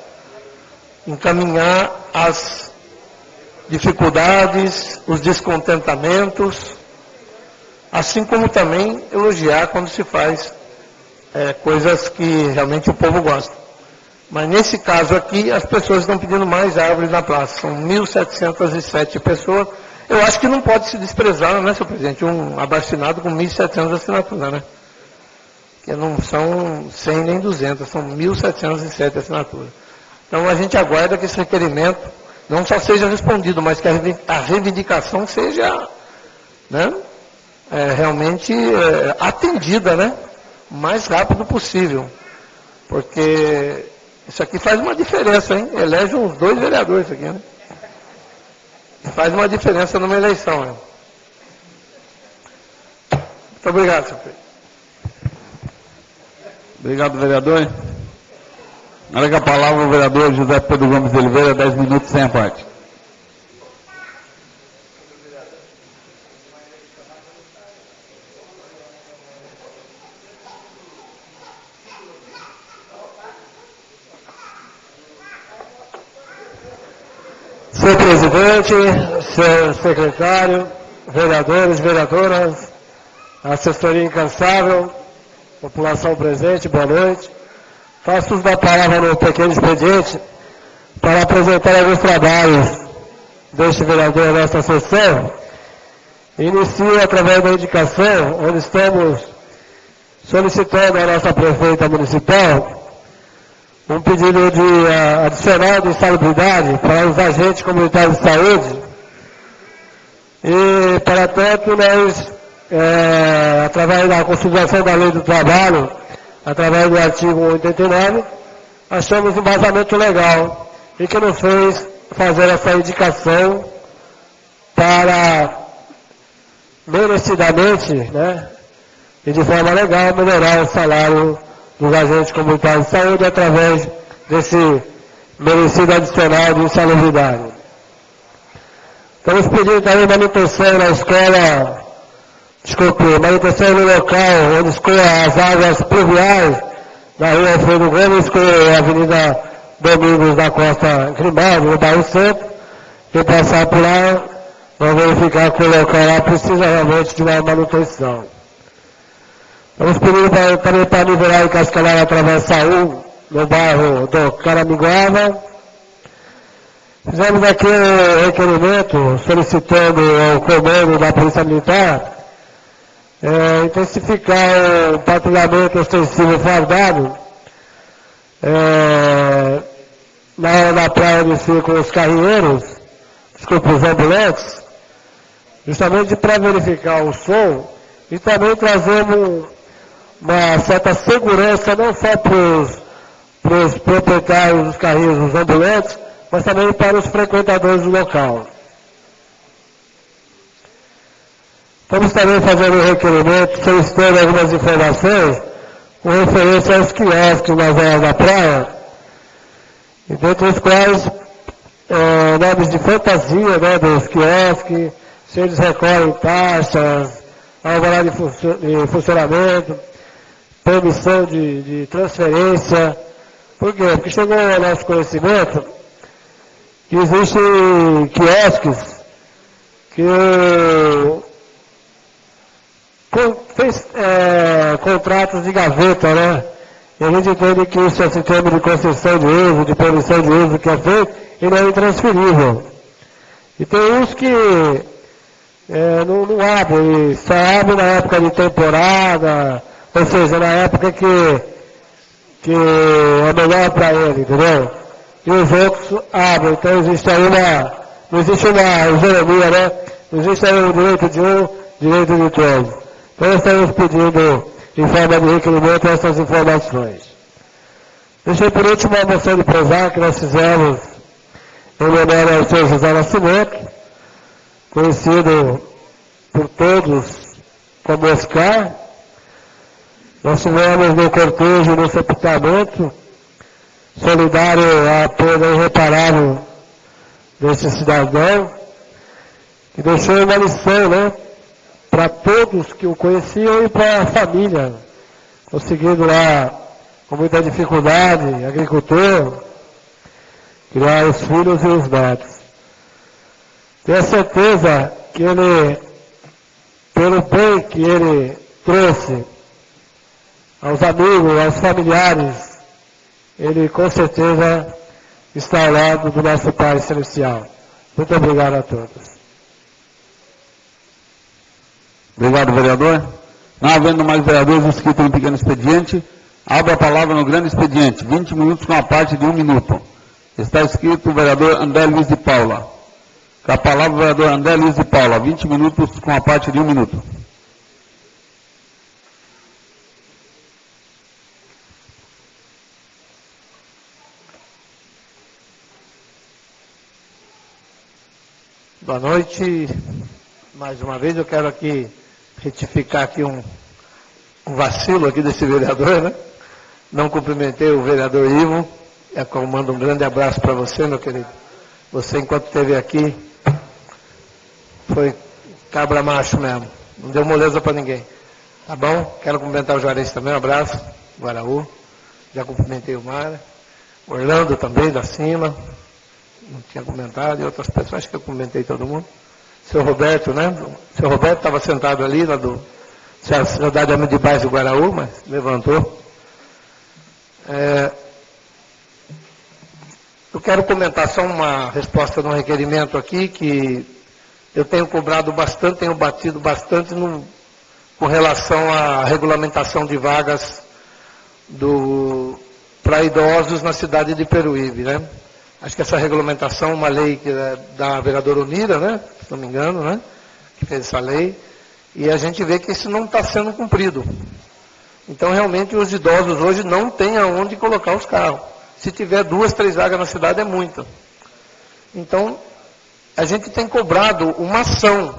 Encaminhar as dificuldades, os descontentamentos, assim como também elogiar quando se faz coisas que realmente o povo gosta. Mas nesse caso aqui, as pessoas estão pedindo mais árvores na praça. São 1.707 pessoas. Eu acho que não pode se desprezar, né, senhor presidente, um abaixinado com 1.700 assinaturas, né? Que não são 100 nem 200, são 1.707 assinaturas. Então a gente aguarda que esse requerimento não só seja respondido, mas que a reivindicação seja, né, realmente atendida, né, o mais rápido possível. Porque isso aqui faz uma diferença, hein? Elege uns 2 vereadores aqui, né? Faz uma diferença numa eleição, né? Muito obrigado, senhor presidente. Obrigado, vereador. Agora com a palavra o vereador José Pedro Gomes de Oliveira, 10 minutos sem a parte. Senhor presidente, senhor secretário, vereadores, vereadoras, assessoria incansável, população presente, boa noite. Faço uso da palavra no pequeno expediente para apresentar alguns trabalhos deste vereador nesta sessão. Inicio através da indicação, onde estamos solicitando à nossa prefeita municipal um pedido de adicional de insalubridade para os agentes comunitários de saúde. E, para tanto, nós, através da consideração da lei do trabalho, através do artigo 89, achamos um embasamento legal e que nos fez fazer essa indicação para, merecidamente, né, e de forma legal, melhorar o salário dos agentes comunitários de saúde através desse merecido adicional de insalubridade. Estamos pedindo também manutenção na escola, manutenção no local onde escoa as águas pluviais da rua Alfredo Gomes com a Avenida Domingos da Costa Grimaldi, no bairro Centro. Quem passar por lá, vai verificar que o local lá precisa realmente de uma manutenção. Estamos pedindo também para nivelar e cascalar a Travessa 1, no bairro do Caraminguava. Fizemos aqui um requerimento solicitando ao comando da Polícia Militar intensificar o patrulhamento ostensivo fardado na hora da praia onde ficam os carrinheiros, os ambulantes, justamente para verificar o som e também trazemos uma certa segurança não só para os proprietários dos carrinhos, dos ambulantes, mas também para os frequentadores do local. Estamos também fazendo um requerimento, solicitando algumas informações com referência aos quiosques nas áreas da praia, e dentre os quais nomes de fantasia, né, dos quiosques, se eles recolhem taxas, alvará de funcionamento, permissão de transferência. Por quê? Porque chegou ao nosso conhecimento que existem quiosques que fez contratos de gaveta, né? E a gente entende que isso, esse termo de concessão de uso, de permissão de uso que é feito, ele é intransferível. E tem uns que não abrem, só abrem na época de temporada, ou seja, na época que é melhor para ele, entendeu? E os outros abrem, então existe aí não existe uma isonomia, né? Não existe aí um direito de um, direito de todos. Então estamos pedindo, em forma de requerimento, essas informações. Deixei por último a moção de pesar que nós fizemos em memória ao senhor José Nascimento, conhecido por todos como Oscar. Nós tivemos no cortejo, no sepultamento, solidário à perda irreparável desse cidadão, que deixou uma lição, né, para todos que o conheciam e para a família, conseguindo lá, com muita dificuldade, agricultor, criar os filhos e os netos. Tenho certeza que ele, pelo bem que ele trouxe aos amigos, aos familiares, ele com certeza está ao lado do nosso Pai Celestial. Muito obrigado a todos. Obrigado, vereador. Não havendo mais vereadores inscritos no pequeno expediente, abro a palavra no grande expediente. 20 minutos com a parte de 1 minuto. Está escrito o vereador André Luiz de Paula. Com a palavra o vereador André Luiz de Paula. 20 minutos com a parte de 1 minuto. Boa noite. Mais uma vez eu quero aqui retificar aqui um vacilo aqui desse vereador, né? Não cumprimentei o vereador Ivo. Eu mando um grande abraço para você, meu querido. Você, enquanto esteve aqui, foi cabra macho mesmo. Não deu moleza para ninguém. Tá bom? Quero cumprimentar o Juarez também. Um abraço. Guaraú. Já cumprimentei o Mara. Orlando também, da cima. Não tinha comentado. E outras pessoas, acho que eu cumprimentei todo mundo. Seu Roberto, né? Seu Roberto estava sentado ali, lá do Cidade de Baixo do Guaraú, mas levantou. Eu quero comentar só uma resposta de um requerimento aqui, que eu tenho cobrado bastante, tenho batido bastante com relação à regulamentação de vagas para idosos na cidade de Peruíbe, né? Acho que essa regulamentação é uma lei que é da vereadora Onira, né? Se não me engano, né? Que fez essa lei. E a gente vê que isso não está sendo cumprido. Então, realmente, os idosos hoje não têm aonde colocar os carros. Se tiver 2, 3 vagas na cidade, é muito. Então, a gente tem cobrado uma ação,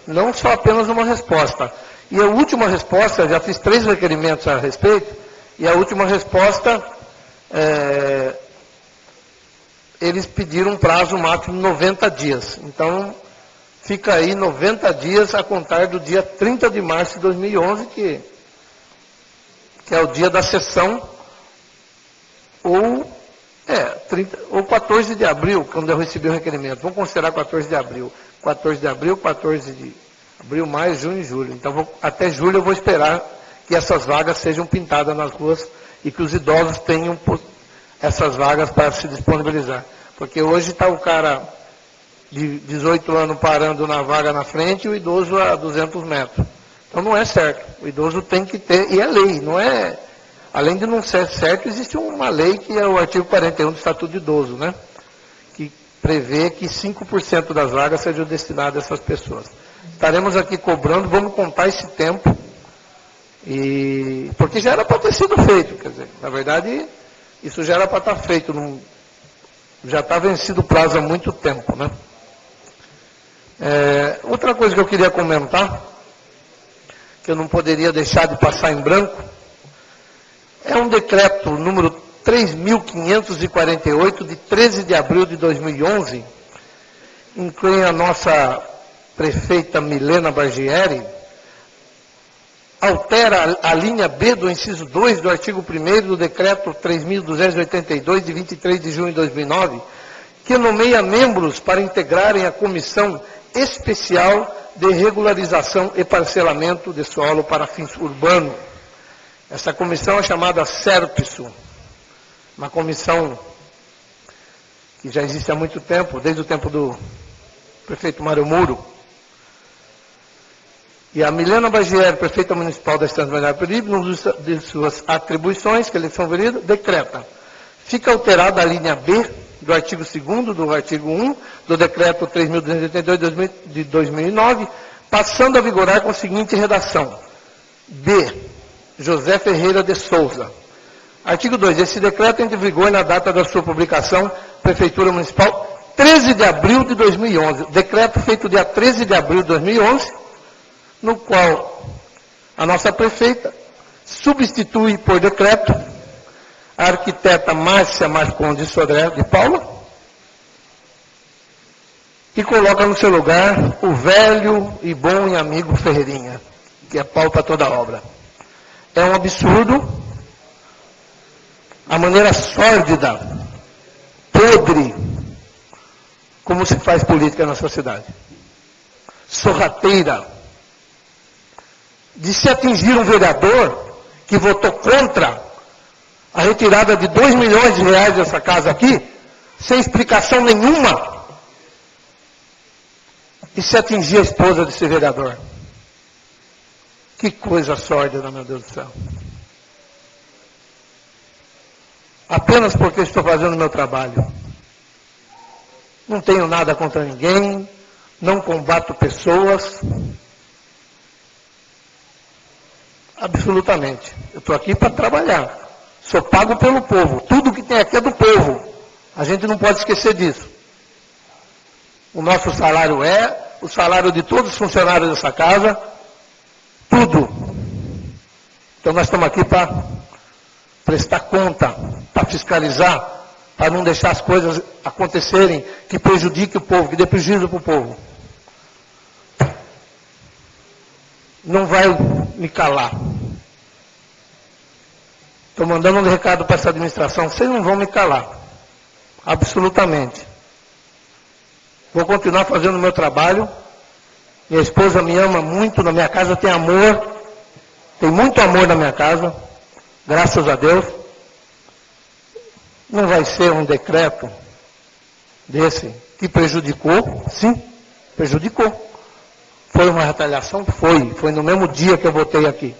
não só apenas uma resposta. E a última resposta, já fiz 3 requerimentos a respeito, e a última resposta, eles pediram um prazo máximo de 90 dias. Então, fica aí 90 dias a contar do dia 30 de março de 2011, que é o dia da sessão, ou 14 de abril, quando eu recebi o requerimento. Vamos considerar 14 de abril. 14 de abril, 14 de abril, maio, junho e julho. Então, até julho eu vou esperar que essas vagas sejam pintadas nas ruas e que os idosos tenham essas vagas para se disponibilizar. Porque hoje está o cara de 18 anos parando na vaga na frente e o idoso a 200 metros. Então não é certo. O idoso tem que ter, e é lei, não é... Além de não ser certo, existe uma lei que é o artigo 41 do Estatuto do Idoso, né? Que prevê que 5% das vagas sejam destinadas a essas pessoas. Estaremos aqui cobrando, vamos contar esse tempo, porque já era para ter sido feito, quer dizer, na verdade, isso já era para estar feito, já está vencido o prazo há muito tempo, né? Outra coisa que eu queria comentar, que eu não poderia deixar de passar em branco, é um decreto número 3.548, de 13 de abril de 2011, em que a nossa prefeita Milena Bargieri altera a linha B do inciso 2 do artigo 1º do decreto 3.282, de 23 de junho de 2009, que nomeia membros para integrarem a comissão especial de regularização e parcelamento de solo para fins urbanos. Essa comissão é chamada SERPSU, uma comissão que já existe há muito tempo, desde o tempo do prefeito Mário Muro. E a Milena Bargieri, prefeita municipal da Estância Balneário Peruíbe, numa de suas atribuições, que eles são veridas, decreta: fica alterada a linha B do artigo 2º do artigo 1 do decreto 3.282 de 2009, passando a vigorar com a seguinte redação: B. José Ferreira de Souza. Artigo 2. Esse decreto entra em vigor na data da sua publicação, Prefeitura Municipal, 13 de abril de 2011. Decreto feito dia 13 de abril de 2011, no qual a nossa prefeita substitui por decreto a arquiteta Márcia Marcondes Sodré de Paula, e coloca no seu lugar o velho e bom e amigo Ferreirinha, que é pau para toda a obra. É um absurdo a maneira sórdida, podre, como se faz política na sociedade. Sorrateira. De se atingir um vereador que votou contra a retirada de 2 milhões de reais dessa casa aqui, sem explicação nenhuma, e se atingir a esposa desse vereador. Que coisa sórdida, meu Deus do céu. Apenas porque estou fazendo o meu trabalho. Não tenho nada contra ninguém, não combato pessoas. Absolutamente. Eu estou aqui para trabalhar. Sou pago pelo povo. Tudo que tem aqui é do povo. A gente não pode esquecer disso. O nosso salário o salário de todos os funcionários dessa casa, tudo. Então nós estamos aqui para prestar conta, para fiscalizar, para não deixar as coisas acontecerem que prejudiquem o povo, que dê prejuízo para o povo. Não vai me calar. Estou mandando um recado para essa administração, vocês não vão me calar. Absolutamente. Vou continuar fazendo o meu trabalho. Minha esposa me ama muito, na minha casa tem amor. Tem muito amor na minha casa. Graças a Deus. Não vai ser um decreto desse que prejudicou. Sim, prejudicou. Foi uma retaliação? Foi no mesmo dia que eu votei aqui.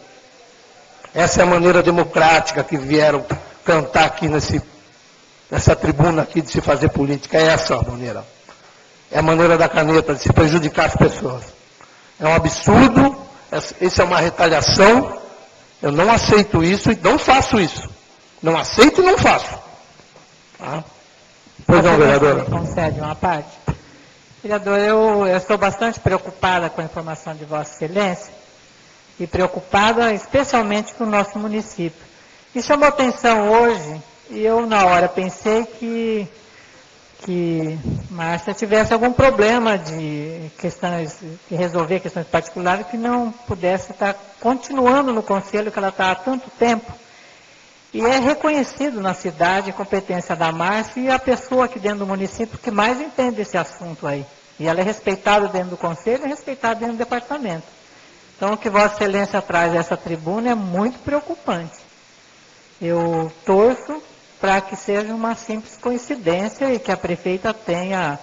Essa é a maneira democrática que vieram cantar aqui nessa tribuna aqui de se fazer política. É essa a maneira. É a maneira da caneta de se prejudicar as pessoas. É um absurdo, isso é uma retaliação. Eu não aceito isso e não faço isso. Não aceito e não faço. Tá? Pois não, vereadora. Concede uma parte. Vereador, eu estou bastante preocupada com a informação de Vossa Excelência e preocupada especialmente com o nosso município. Me chamou atenção hoje e eu na hora pensei que Márcia tivesse algum problema de resolver questões particulares que não pudesse estar continuando no conselho que ela está há tanto tempo. E é reconhecido na cidade a competência da Márcia e a pessoa aqui dentro do município que mais entende esse assunto aí. E ela é respeitada dentro do conselho e é respeitada dentro do departamento. Então, o que Vossa Excelência traz a essa tribuna é muito preocupante. Eu torço para que seja uma simples coincidência e que a prefeita tenha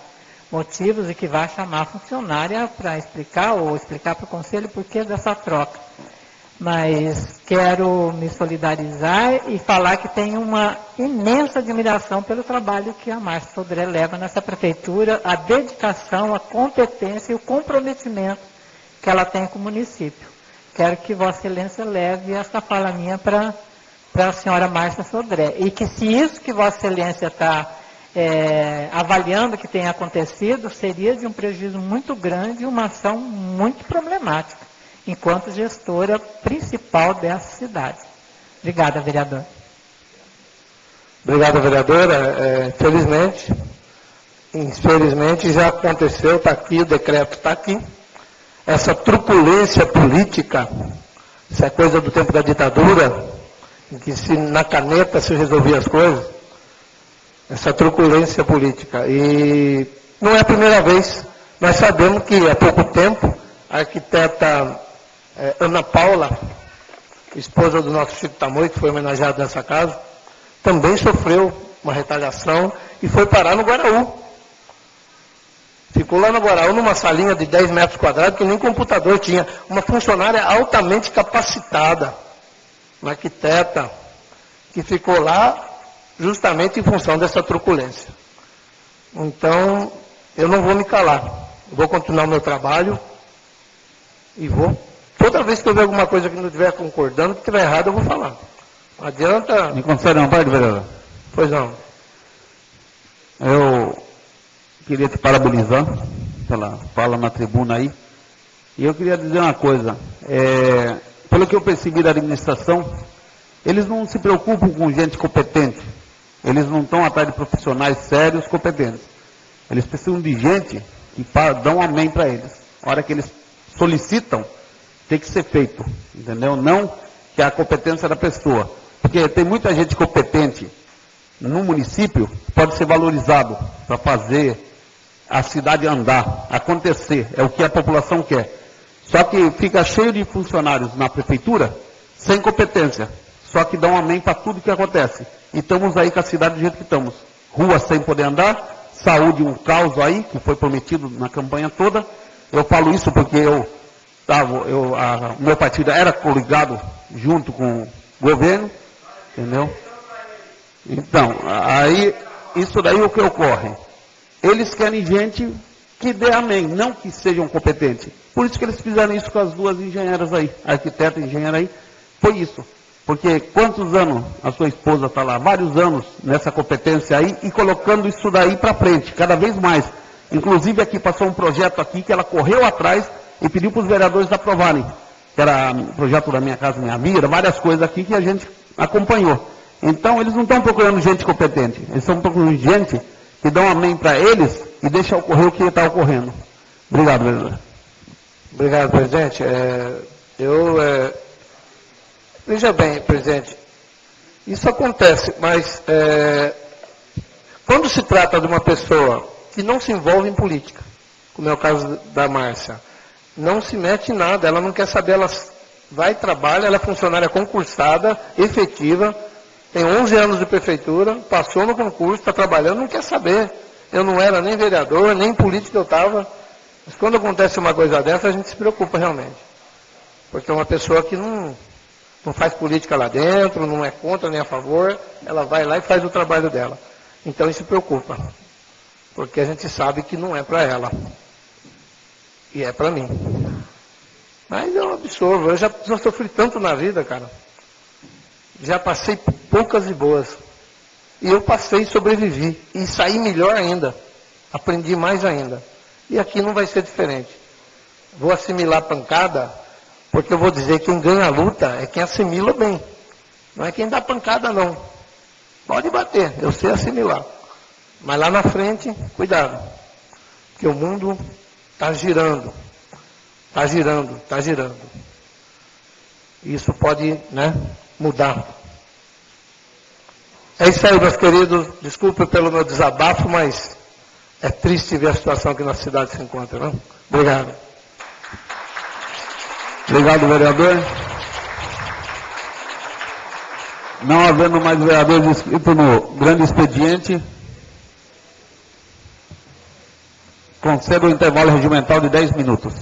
motivos e que vá chamar a funcionária para explicar ou explicar para o conselho o porquê dessa troca. Mas quero me solidarizar e falar que tenho uma imensa admiração pelo trabalho que a Márcia Sodré leva nessa prefeitura, a dedicação, a competência e o comprometimento que ela tem com o município. Quero que Vossa Excelência leve essa fala minha para a senhora Márcia Sodré. E que se isso que Vossa Excelência está avaliando que tem acontecido, seria de um prejuízo muito grande e uma ação muito problemática, enquanto gestora principal dessa cidade. Obrigada, vereador. Obrigado, vereadora. Infelizmente já aconteceu, está aqui, o decreto está aqui. Essa truculência política, isso é coisa do tempo da ditadura, em que na caneta se resolvia as coisas, essa truculência política. E não é a primeira vez. Nós sabemos que há pouco tempo, a arquiteta Ana Paula, esposa do nosso Chico Tamoio, que foi homenageado nessa casa, também sofreu uma retaliação e foi parar no Guaraú. Ficou lá no Guaraú, numa salinha de 10 metros quadrados, que nem computador tinha. Uma funcionária altamente capacitada, uma arquiteta, que ficou lá justamente em função dessa truculência. Então, eu não vou me calar. Eu vou continuar o meu trabalho e vou. Toda vez que eu ver alguma coisa que não estiver concordando, que estiver errado, eu vou falar. Não adianta... Me concede uma parte, vereador? Pois não. Eu queria te parabenizar pela fala na tribuna aí. E eu queria dizer uma coisa. Pelo que eu percebi da administração, Eles não se preocupam com gente competente. Eles não estão atrás de profissionais sérios, competentes. Eles precisam de gente que dão amém para eles. A hora que eles solicitam, tem que ser feito, entendeu? Não que a competência da pessoa. Porque tem muita gente competente no município, pode ser valorizado para fazer a cidade andar, acontecer, é o que a população quer. Só que fica cheio de funcionários na prefeitura, sem competência, só que dão amém para tudo que acontece. E estamos aí com a cidade do jeito que estamos. Rua sem poder andar, saúde um caos aí, que foi prometido na campanha toda. Eu falo isso porque o meu partido era coligado junto com o governo, entendeu? Então, aí, isso daí é o que ocorre. Eles querem gente que dê amém, não que sejam competentes. Por isso que eles fizeram isso com as duas engenheiras aí, arquiteta e engenheira aí, foi isso. Porque quantos anos a sua esposa está lá? Vários anos nessa competência aí e colocando isso daí para frente, cada vez mais. Inclusive aqui passou um projeto aqui que ela correu atrás e pediu para os vereadores aprovarem. Que era o projeto da Minha Casa Minha Vida, várias coisas aqui que a gente acompanhou. Então eles não estão procurando gente competente, eles estão procurando gente que dão amém para eles e deixa ocorrer o que está ocorrendo. Obrigado, vereador. Obrigado, presidente. Veja bem, presidente, isso acontece, mas quando se trata de uma pessoa que não se envolve em política, como é o caso da Márcia, não se mete em nada, ela não quer saber, ela vai, trabalha, ela é funcionária concursada, efetiva, tem 11 anos de prefeitura, passou no concurso, está trabalhando, não quer saber. Eu não era nem vereador, nem político eu estava. Mas quando acontece uma coisa dessa, a gente se preocupa realmente. Porque é uma pessoa que não faz política lá dentro, não é contra nem a favor, ela vai lá e faz o trabalho dela. Então isso preocupa. Porque a gente sabe que não é para ela. E é para mim. Mas eu absorvo, eu já sofri tanto na vida, cara. Já passei poucas e boas. E eu passei e sobrevivi. E saí melhor ainda. Aprendi mais ainda. E aqui não vai ser diferente. Vou assimilar a pancada, porque eu vou dizer que quem ganha a luta é quem assimila bem. Não é quem dá pancada, não. Pode bater, eu sei assimilar. Mas lá na frente, cuidado. Porque o mundo está girando. Está girando, está girando. Isso pode, mudar. É isso aí, meus queridos. Desculpe pelo meu desabafo, mas é triste ver a situação que nossa cidade se encontra, não? Obrigado. Obrigado, vereador. Não havendo mais vereadores inscritos no grande expediente, concedo o intervalo regimental de 10 minutos.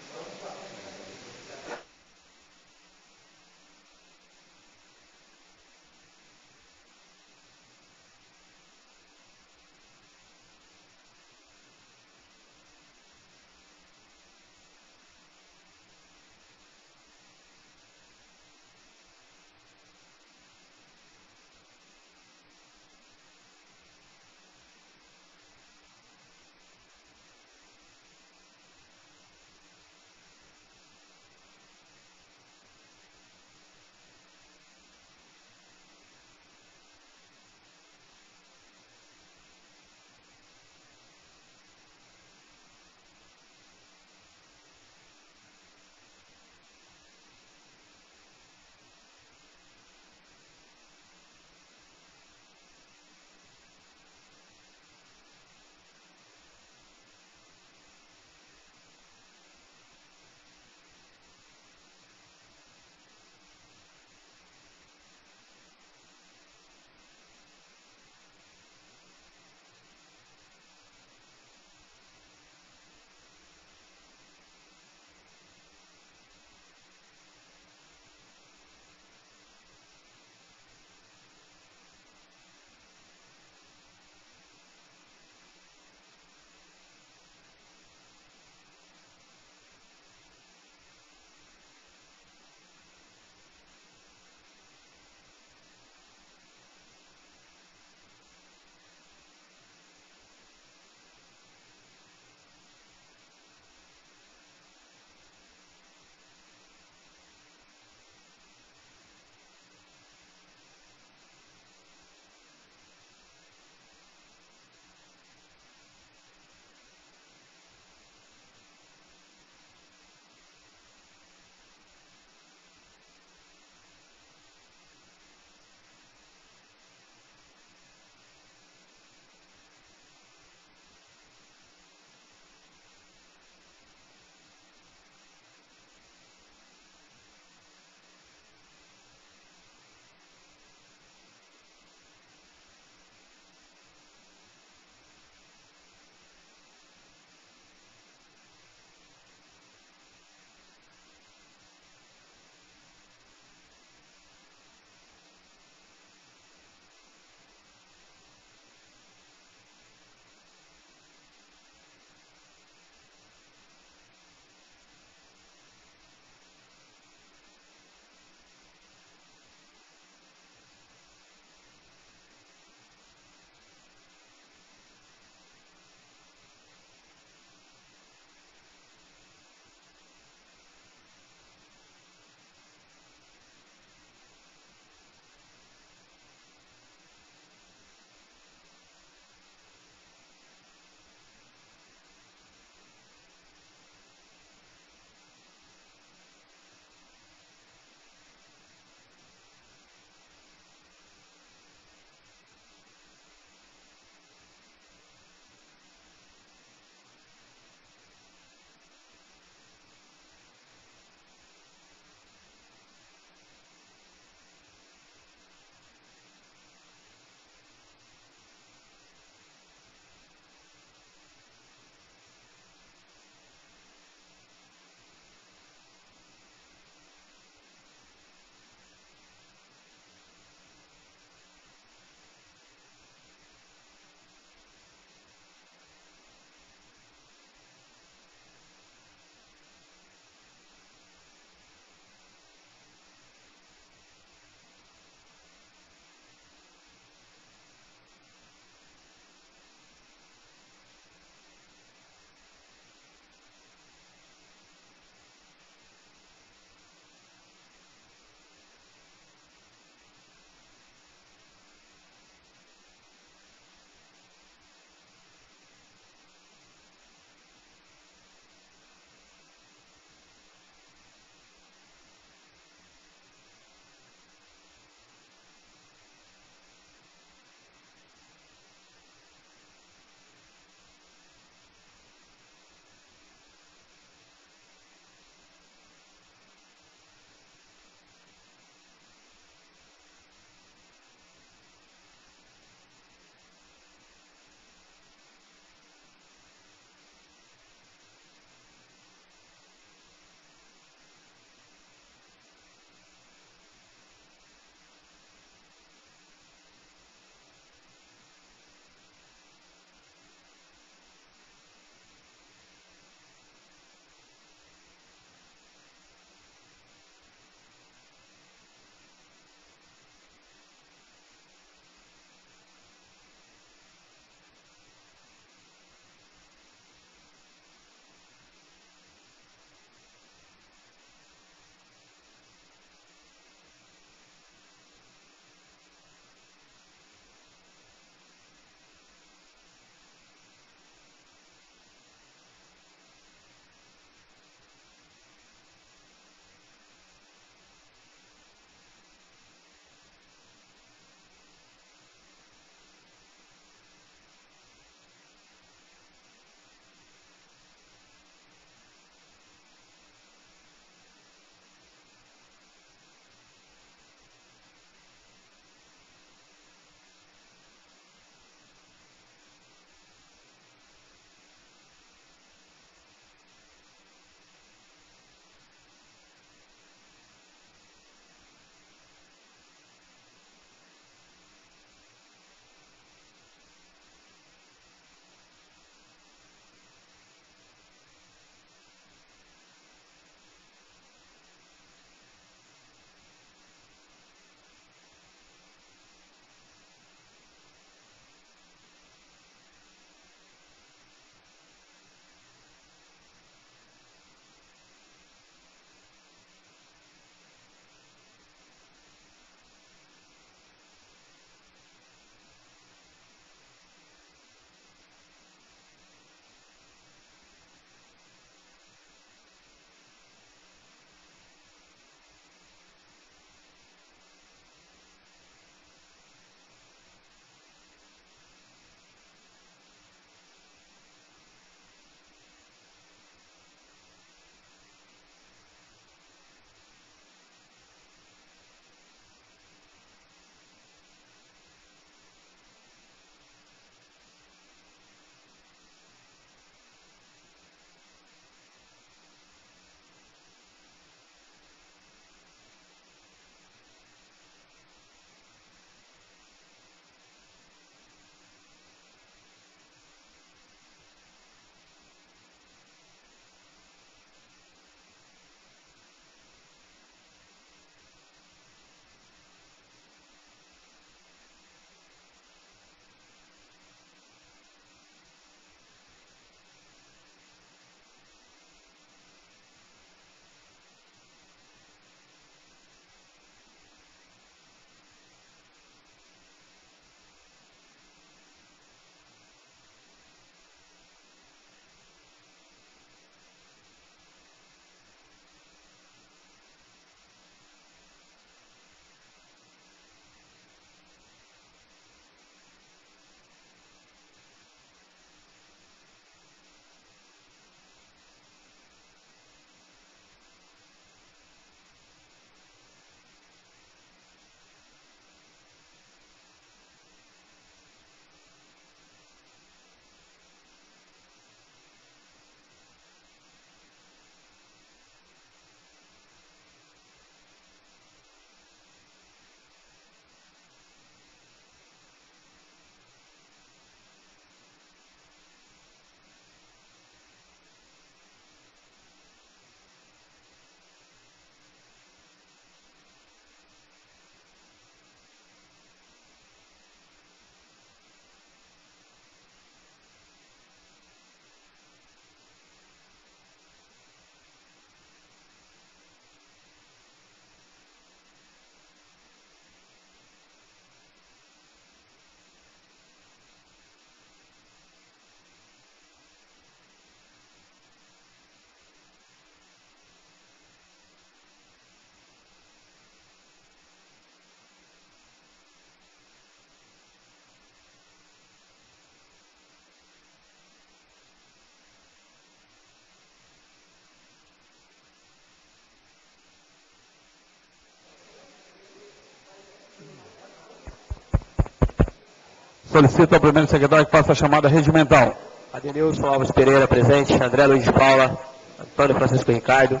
Solicito ao primeiro secretário que faça a chamada regimental. Adenilson Alves Pereira, presente. André Luiz de Paula. Antônio Francisco Ricardo.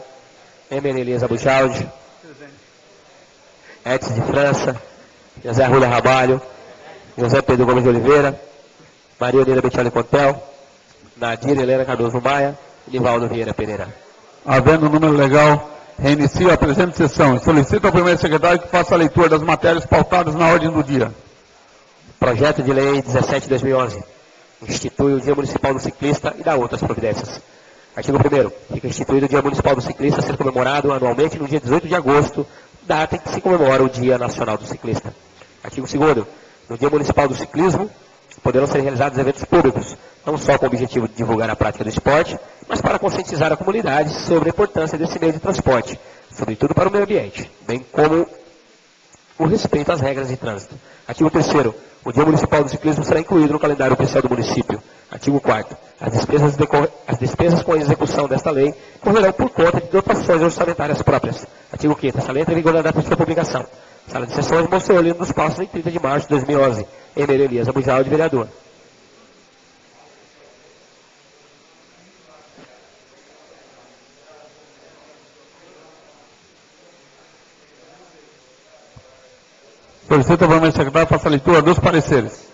Emily Elias Abujaldi. Edson de França. José Arruda Rabalho. José Pedro Gomes de Oliveira. Maria Oneira Betioli Contel. Nadir Helena Cardoso Maia. E Nivaldo Vieira Pereira. Havendo o número legal, reinicio a presente sessão. Solicito ao primeiro secretário que faça a leitura das matérias pautadas na ordem do dia. Projeto de Lei 17/2011. Institui o Dia Municipal do Ciclista e dá outras providências. Artigo 1º. Fica instituído o Dia Municipal do Ciclista a ser comemorado anualmente no dia 18 de agosto, data em que se comemora o Dia Nacional do Ciclista. Artigo 2º. No Dia Municipal do Ciclismo, poderão ser realizados eventos públicos, não só com o objetivo de divulgar a prática do esporte, mas para conscientizar a comunidade sobre a importância desse meio de transporte, sobretudo para o meio ambiente, bem como o respeito às regras de trânsito. Artigo 3º. O Dia Municipal do Ciclismo será incluído no calendário oficial do município. Artigo 4º. As despesas com a execução desta lei correrão por conta de dotações orçamentárias próprias. Artigo 5º. Essa lei entra em vigor na data de sua publicação. Sala de sessões, Monsenhor dos Passos, em 30 de março de 2011. Emílio Elias Abujaldi, vereador. Solicito ao primeiro secretário que faça a leitura dos pareceres.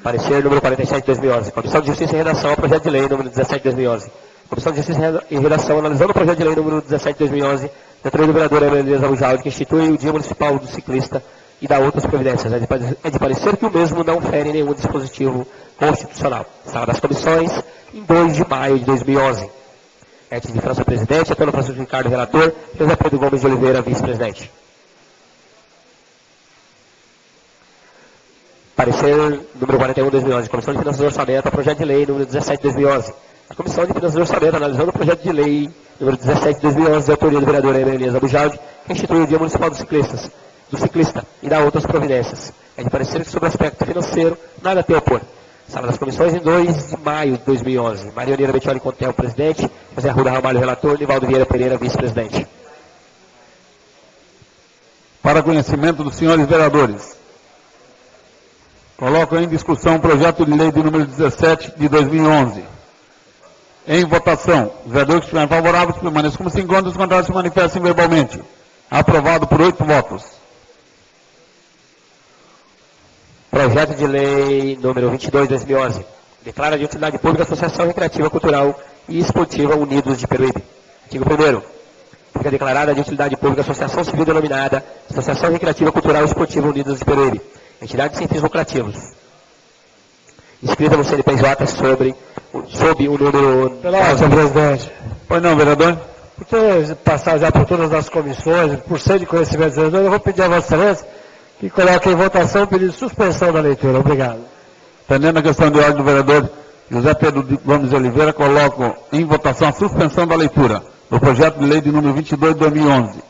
Parecer número 47 de 2011. Comissão de Justiça e Redação ao projeto de lei número 17 de 2011. Comissão de Justiça e Redação analisando o projeto de lei número 17 de 2011, doutor do vereador Emílio Elias Abujaldi, que institui o Dia Municipal do Ciclista e dá outras providências. É de parecer que o mesmo não fere nenhum dispositivo constitucional. Sala das Comissões, em 2 de maio de 2011. Edson de França, presidente. Antônio Francisco Ricardo, relator. José Pedro Gomes de Oliveira, vice-presidente. Parecer número 41 de 2011. Comissão de Finanças e Orçamento ao projeto de lei número 17 de 2011. A Comissão de Finanças e Orçamento, analisando o projeto de lei número 17 de 2011, de autoria do vereador Emílio Elias Abujaldi, que institui o Dia Municipal do Ciclista e dá outras providências. É de parecer que sobre o aspecto financeiro, nada tem a opor. Sala das Comissões, em 2 de maio de 2011. Maria Oneira Betioli Contel, presidente. José Arruda Ramalho, relator. Nivaldo Vieira Pereira, vice-presidente. Para conhecimento dos senhores vereadores, coloco em discussão o projeto de lei de número 17 de 2011. Em votação, os vereadores que estiverem favoráveis permaneçam como se encontram, os contrários se manifestem verbalmente. Aprovado por 8 votos. Projeto de lei número 22 de 2011. Declara de utilidade pública a Associação Recreativa Cultural e Esportiva Unidos de Peruíbe. Artigo 1º. Fica declarada de utilidade pública a Associação Civil denominada Associação Recreativa Cultural e Esportiva Unidos de Peruíbe. Entidade sem fins lucrativos. Inscrita no CNPJ sob o número... Senhor presidente. Pois não, vereador? Por ter passado já por todas as comissões, por ser de conhecimento do vereador, eu vou pedir a Vossa Excelência que coloque em votação o pedido de suspensão da leitura. Obrigado. Atendendo a questão de ordem do vereador José Pedro Gomes de Oliveira, coloco em votação a suspensão da leitura do projeto de lei de número 22 de 2011.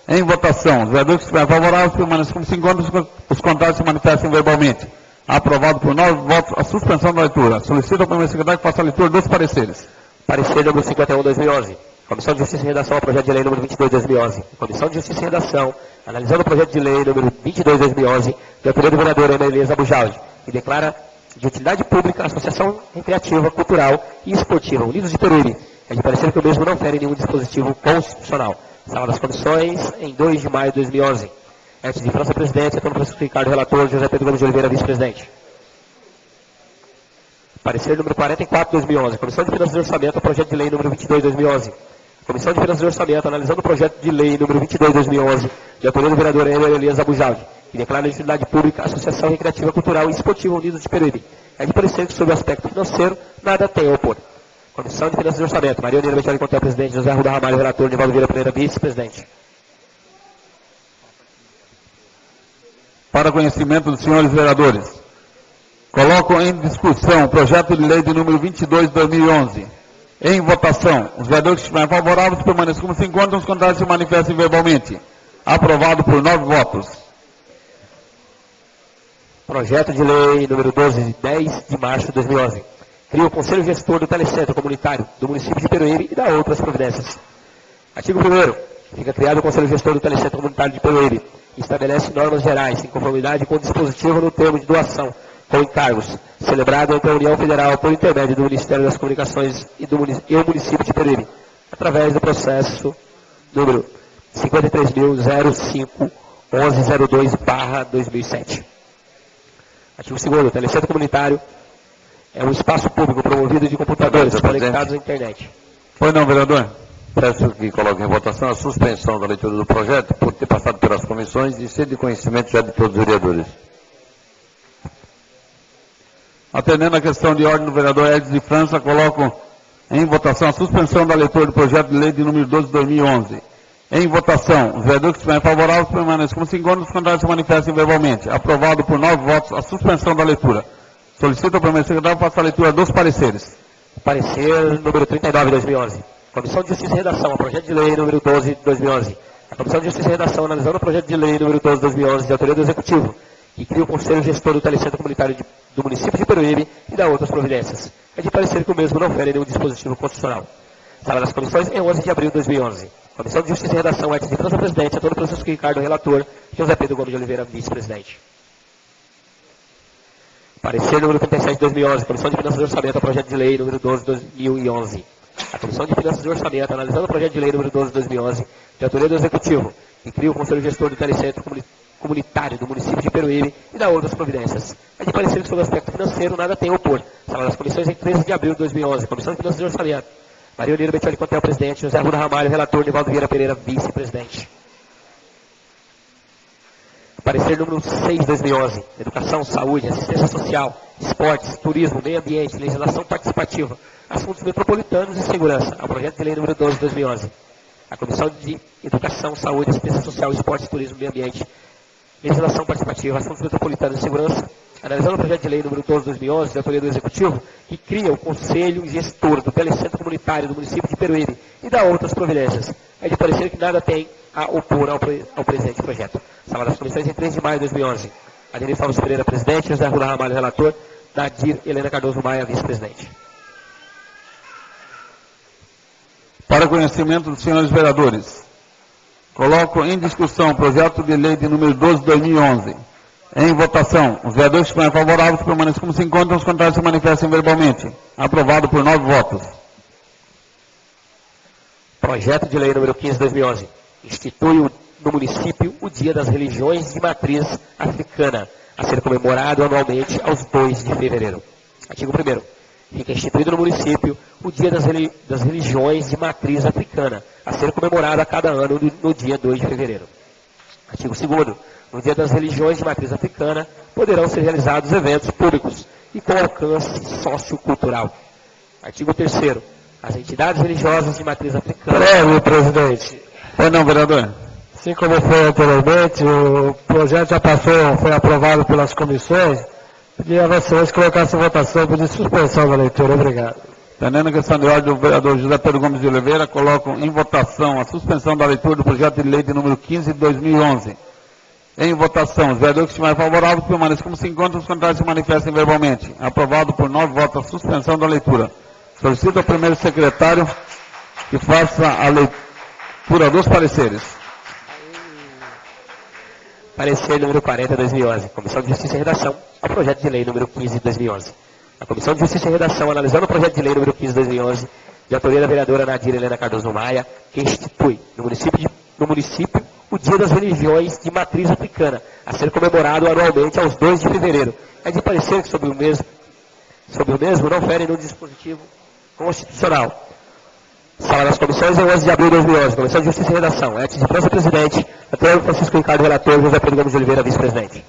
Em votação, os vereadores que estiverem favoráveis permaneçam como se encontram, os contrários se manifestem verbalmente. Aprovado por 9 votos a suspensão da leitura. Solicito ao primeiro secretário que faça a leitura dos pareceres. Parecer número 51 de 2011. Comissão de Justiça e Redação ao projeto de lei número 22 de 2011. Comissão de Justiça e Redação, analisando o projeto de lei número 22 de 2011, do autoria do vereador Emílio Elias Abujaldi, que declara de utilidade pública a Associação Recreativa, Cultural e Esportiva Unidos de Peruíbe. É de parecer que o mesmo não fere nenhum dispositivo constitucional. Sala das Comissões, em 2 de maio de 2011. Edson de França, presidente. Antônio Francisco Ricardo, relator. José Pedro Gomes de Oliveira, vice-presidente. Parecer número 44 de 2011. Comissão de Finanças e Orçamento ao projeto de lei número 22 de 2011. Comissão de Finanças e Orçamento, analisando o projeto de lei número 22 de 2011, de autoria do vereador Emílio Elias Abujaldi, que declara de utilidade pública a Associação Recreativa, Cultural e Esportiva Unidos de Peruíbe. É de parecer que, sob o aspecto financeiro, nada tem a opor. Comissão de Finanças e Orçamento, Maria Oneira Betioli Contel, presidente. José Arruda Ramalho, relator. Nivaldo Vieira Pereira, vice-presidente. Para conhecimento dos senhores vereadores, coloco em discussão o projeto de lei de número 22 de 2011. Em votação, os vereadores que estiverem favoráveis permaneçam como se encontram, os contrários se manifestem verbalmente. Aprovado por 9 votos. Projeto de lei número 12, de 10 de março de 2011. Cria o Conselho Gestor do Telecentro Comunitário do município de Peruíbe e dá outras providências. Artigo 1º. Fica criado o Conselho Gestor do Telecentro Comunitário de Peruíbe. e estabelece normas gerais, em conformidade com o dispositivo no termo de doação, com encargos, celebrado entre a União Federal por intermédio do Ministério das Comunicações e o município de Peruíbe, através do processo número 53.05.1102/2007. Artigo 2º, o telecentro comunitário é um espaço público promovido de computadores conectados à internet. Pois não, vereador? Peço que coloque em votação a suspensão da leitura do projeto por ter passado pelas comissões e ser de conhecimento já de todos os vereadores. Atendendo a questão de ordem do vereador Edson de França, coloco em votação a suspensão da leitura do projeto de lei de número 12 de 2011. Em votação, os vereadores que estiverem favoráveis permaneçam como se encontram, os contrários se manifestem verbalmente. Aprovado por 9 votos a suspensão da leitura. Solicito ao primeiro secretário faça a leitura dos pareceres. Parecer número 39 de 2011. Comissão de Justiça e Redação, ao projeto de lei número 12 de 2011. A Comissão de Justiça e Redação, analisando o projeto de lei número 12 de 2011, de autoria do Executivo, que cria o Conselho Gestor do Telecentro Comunitário do município de Peruíbe e dá outras providências. É de parecer que o mesmo não fere nenhum dispositivo constitucional. Sala das Comissões, em 11 de abril de 2011. Comissão de Justiça e Redação, Edson de França, presidente, Antônio Francisco Ricardo, relator, José Pedro Gomes de Oliveira, vice-presidente. Parecer número 37 de 2011, Comissão de Finanças e Orçamento, ao projeto de lei número 12 de 2011. A Comissão de Finanças e Orçamento, analisando o projeto de lei número 12 de 2011, de autoria do Executivo, que cria o Conselho Gestor do Telecentro Comunitário do município de Peruíbe e dá outras providências. É de parecer que sobre o aspecto financeiro nada tem a opor. Sala das Comissões, em 13 de abril de 2011, Comissão de Finanças e Orçamento. Maria Olírio Bettioli Contel, presidente. José Arruda Ramalho, relator. Nivaldo Vieira Pereira, vice-presidente. Parecer número 6 de 2011. Educação, saúde, assistência social, esportes, turismo, meio ambiente, legislação participativa, assuntos metropolitanos e segurança. Ao projeto de lei número 12 de 2011. A Comissão de Educação, Saúde, Assistência Social, Esportes, Turismo, Meio Ambiente, legislação participativa, assuntos metropolitanos e segurança, analisando o projeto de lei número 12 de 2011, de autoria do Executivo, que cria o Conselho Gestor do Telecentro Comunitário do município de Peruíbe e dá outras providências. É de parecer que nada tem a opor ao presente projeto. Sala das Comissões, em 3 de maio de 2011. Adenir Fábio Pereira, presidente. José Arruda Ramalho, relator. Nadir Helena Cardoso Maia, vice-presidente. Para conhecimento dos senhores vereadores, coloco em discussão o projeto de lei de número 12 de 2011. Em votação, os vereadores que estiverem favoráveis permaneçam como se encontram, os contrários se manifestem verbalmente. Aprovado por 9 votos. Projeto de lei número 15 de 2011. Institui no município o Dia das Religiões de Matriz Africana, a ser comemorado anualmente aos 2 de fevereiro. Artigo 1º. Fica instituído no município o Dia das Religiões de Matriz Africana, a ser comemorado a cada ano no dia 2 de fevereiro. Artigo 2º. No Dia das Religiões de Matriz Africana, poderão ser realizados eventos públicos e com alcance sociocultural. Artigo 3º. As entidades religiosas de matriz africana... Breve, presidente. Pois não, vereador? Assim como foi anteriormente, o projeto já passou, foi aprovado pelas comissões. Pedir a vocês colocassem em votação, pedir suspensão da leitura. Obrigado. Atendendo a questão de ordem do vereador José Pedro Gomes de Oliveira, coloco em votação a suspensão da leitura do projeto de lei de número 15 de 2011. Em votação, os vereadores que estiverem favoráveis permaneçam como se encontram, os contrários se manifestem verbalmente. Aprovado por 9 votos a suspensão da leitura. Solicito ao primeiro secretário que faça a leitura dos pareceres. Parecer número 40 de 2011. Comissão de Justiça e Redação ao projeto de lei número 15 de 2011. A Comissão de Justiça e Redação, analisando o projeto de lei número 15 de 2011, de autoria da vereadora Nadir Helena Cardoso Maia, que institui no município o Dia das Religiões de Matriz Africana, a ser comemorado anualmente aos 2 de fevereiro. É de parecer que sobre o mesmo não fere no dispositivo constitucional. Sala das Comissões, em 11 de abril de 2011. Comissão de Justiça e Redação. Edson de França, presidente. Antônio Francisco Ricardo, relator. José Pedro Gomes de Oliveira, vice-presidente.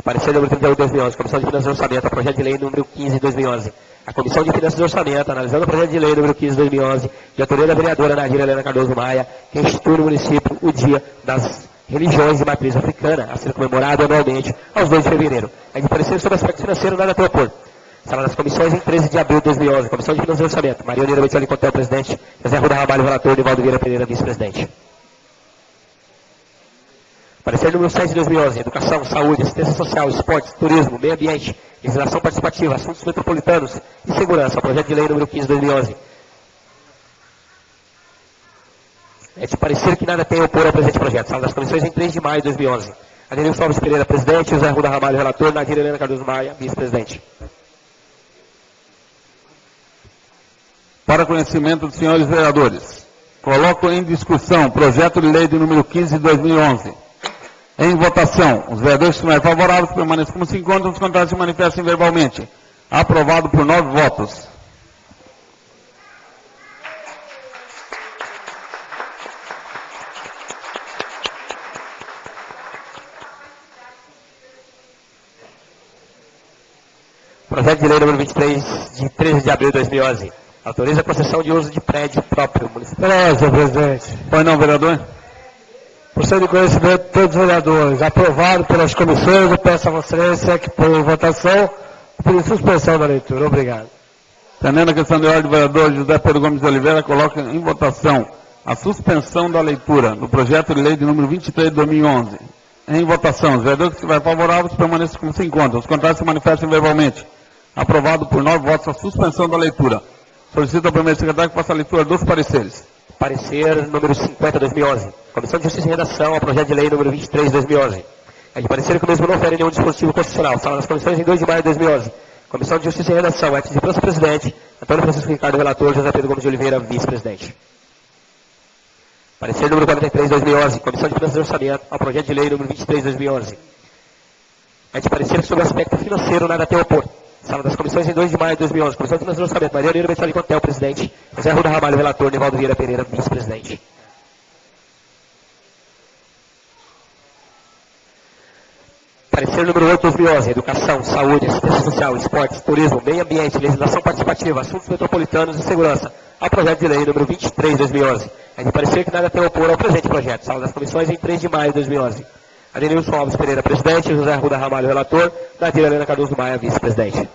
Parecer número 31 de 2011. Comissão de Finanças e Orçamento. A projeto de lei número 15 de 2011. A Comissão de Finanças e Orçamento, analisando o projeto de lei número 15 de 2011, de autoria da vereadora Nadir Helena Cardoso Maia, que institui no município o Dia das Religiões de Matriz Africana, a ser comemorado anualmente aos 2 de fevereiro. É de parecer sobre o aspecto financeiro, nada a propor. Sala das Comissões, em 13 de abril de 2011. Comissão de Finanças e Orçamento. Maria Olírio Bettioli Contel, presidente. José Arruda Ramalho, relator. Nivaldo Vieira Pereira, vice-presidente. Parecer número 6 de 2011, Educação, Saúde, Assistência Social, Esportes, Turismo, Meio Ambiente, Legislação Participativa, Assuntos Metropolitanos e Segurança. Projeto de Lei número 15 de 2011. É de parecer que nada tem a opor ao presente projeto. Sala das Comissões em 3 de maio de 2011. Adenilson Alves Pereira, presidente. José Arruda Ramalho, relator. Nadir Helena Cardoso Maia, vice-presidente. Para conhecimento dos senhores vereadores, coloco em discussão projeto de lei de número 15 de 2011. Em votação, os vereadores que estiverem favoráveis permaneçam como se encontram, os contrários se manifestem verbalmente. Aprovado por 9 votos. Projeto de lei número 23, de 13 de abril de 2011. Autoriza a concessão de uso de prédio próprio municipal. Senhor presidente. Pois não, vereador? Por ser de conhecimento de todos os vereadores, aprovado pelas comissões, eu peço a Vossa Excelência que ponha em votação por suspensão da leitura. Obrigado. Atendendo a questão de ordem do vereador José Pedro Gomes de Oliveira, coloca em votação a suspensão da leitura do projeto de lei de número 23 de 2011. Em votação, os vereadores que estiverem favoráveis permaneçam como se encontram, os contrários se manifestem verbalmente. Aprovado por 9 votos a suspensão da leitura. Solicito ao primeiro secretário que faça a leitura dos pareceres. Parecer número 50, 2011. Comissão de Justiça e Redação ao projeto de lei número 23, 2011. É de parecer que o mesmo não fere nenhum dispositivo constitucional. Sala das Comissões em 2 de maio de 2011. Comissão de Justiça e Redação, é de presidente, Antônio Francisco Ricardo, relator, José Pedro Gomes de Oliveira, vice-presidente. Parecer número 43, 2011. Comissão de Finanças e Orçamento ao projeto de lei número 23, 2011. É de parecer que sobre o aspecto financeiro nada tem a opor. Sala das Comissões em 2 de maio de 2011. Comissão de Finanças e Orçamento, Maria Neira Mensal de Contel, presidente. José Arruda Ramalho, relator. Nivaldo Vieira Pereira, vice-presidente. Parecer número 8, 2011. Educação, Saúde, Assistência Social, Esportes, Turismo, Meio Ambiente, Legislação Participativa, Assuntos Metropolitanos e Segurança. Ao projeto de lei número 23, 2011. É de parecer que nada tem a opor ao presente projeto. Sala das Comissões em 3 de maio de 2011. Adenilson Alves Pereira, presidente. José Arruda Ramalho, relator. Nadir Helena Cardoso Maia, vice-presidente.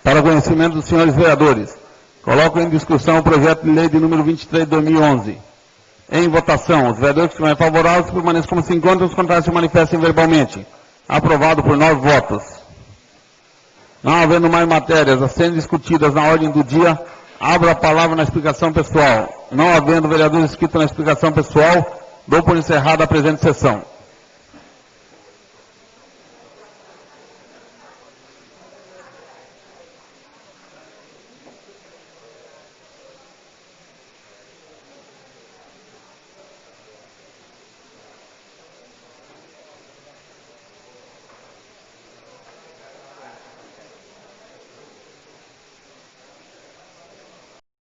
Para conhecimento dos senhores vereadores, coloco em discussão o projeto de lei de número 23 de 2011. Em votação, os vereadores que estiverem favoráveis permaneçam como se encontram, os contrários se manifestem verbalmente. Aprovado por 9 votos. Não havendo mais matérias a serem discutidas na ordem do dia, abro a palavra na explicação pessoal. Não havendo vereadores inscritos na explicação pessoal, dou por encerrada a presente sessão.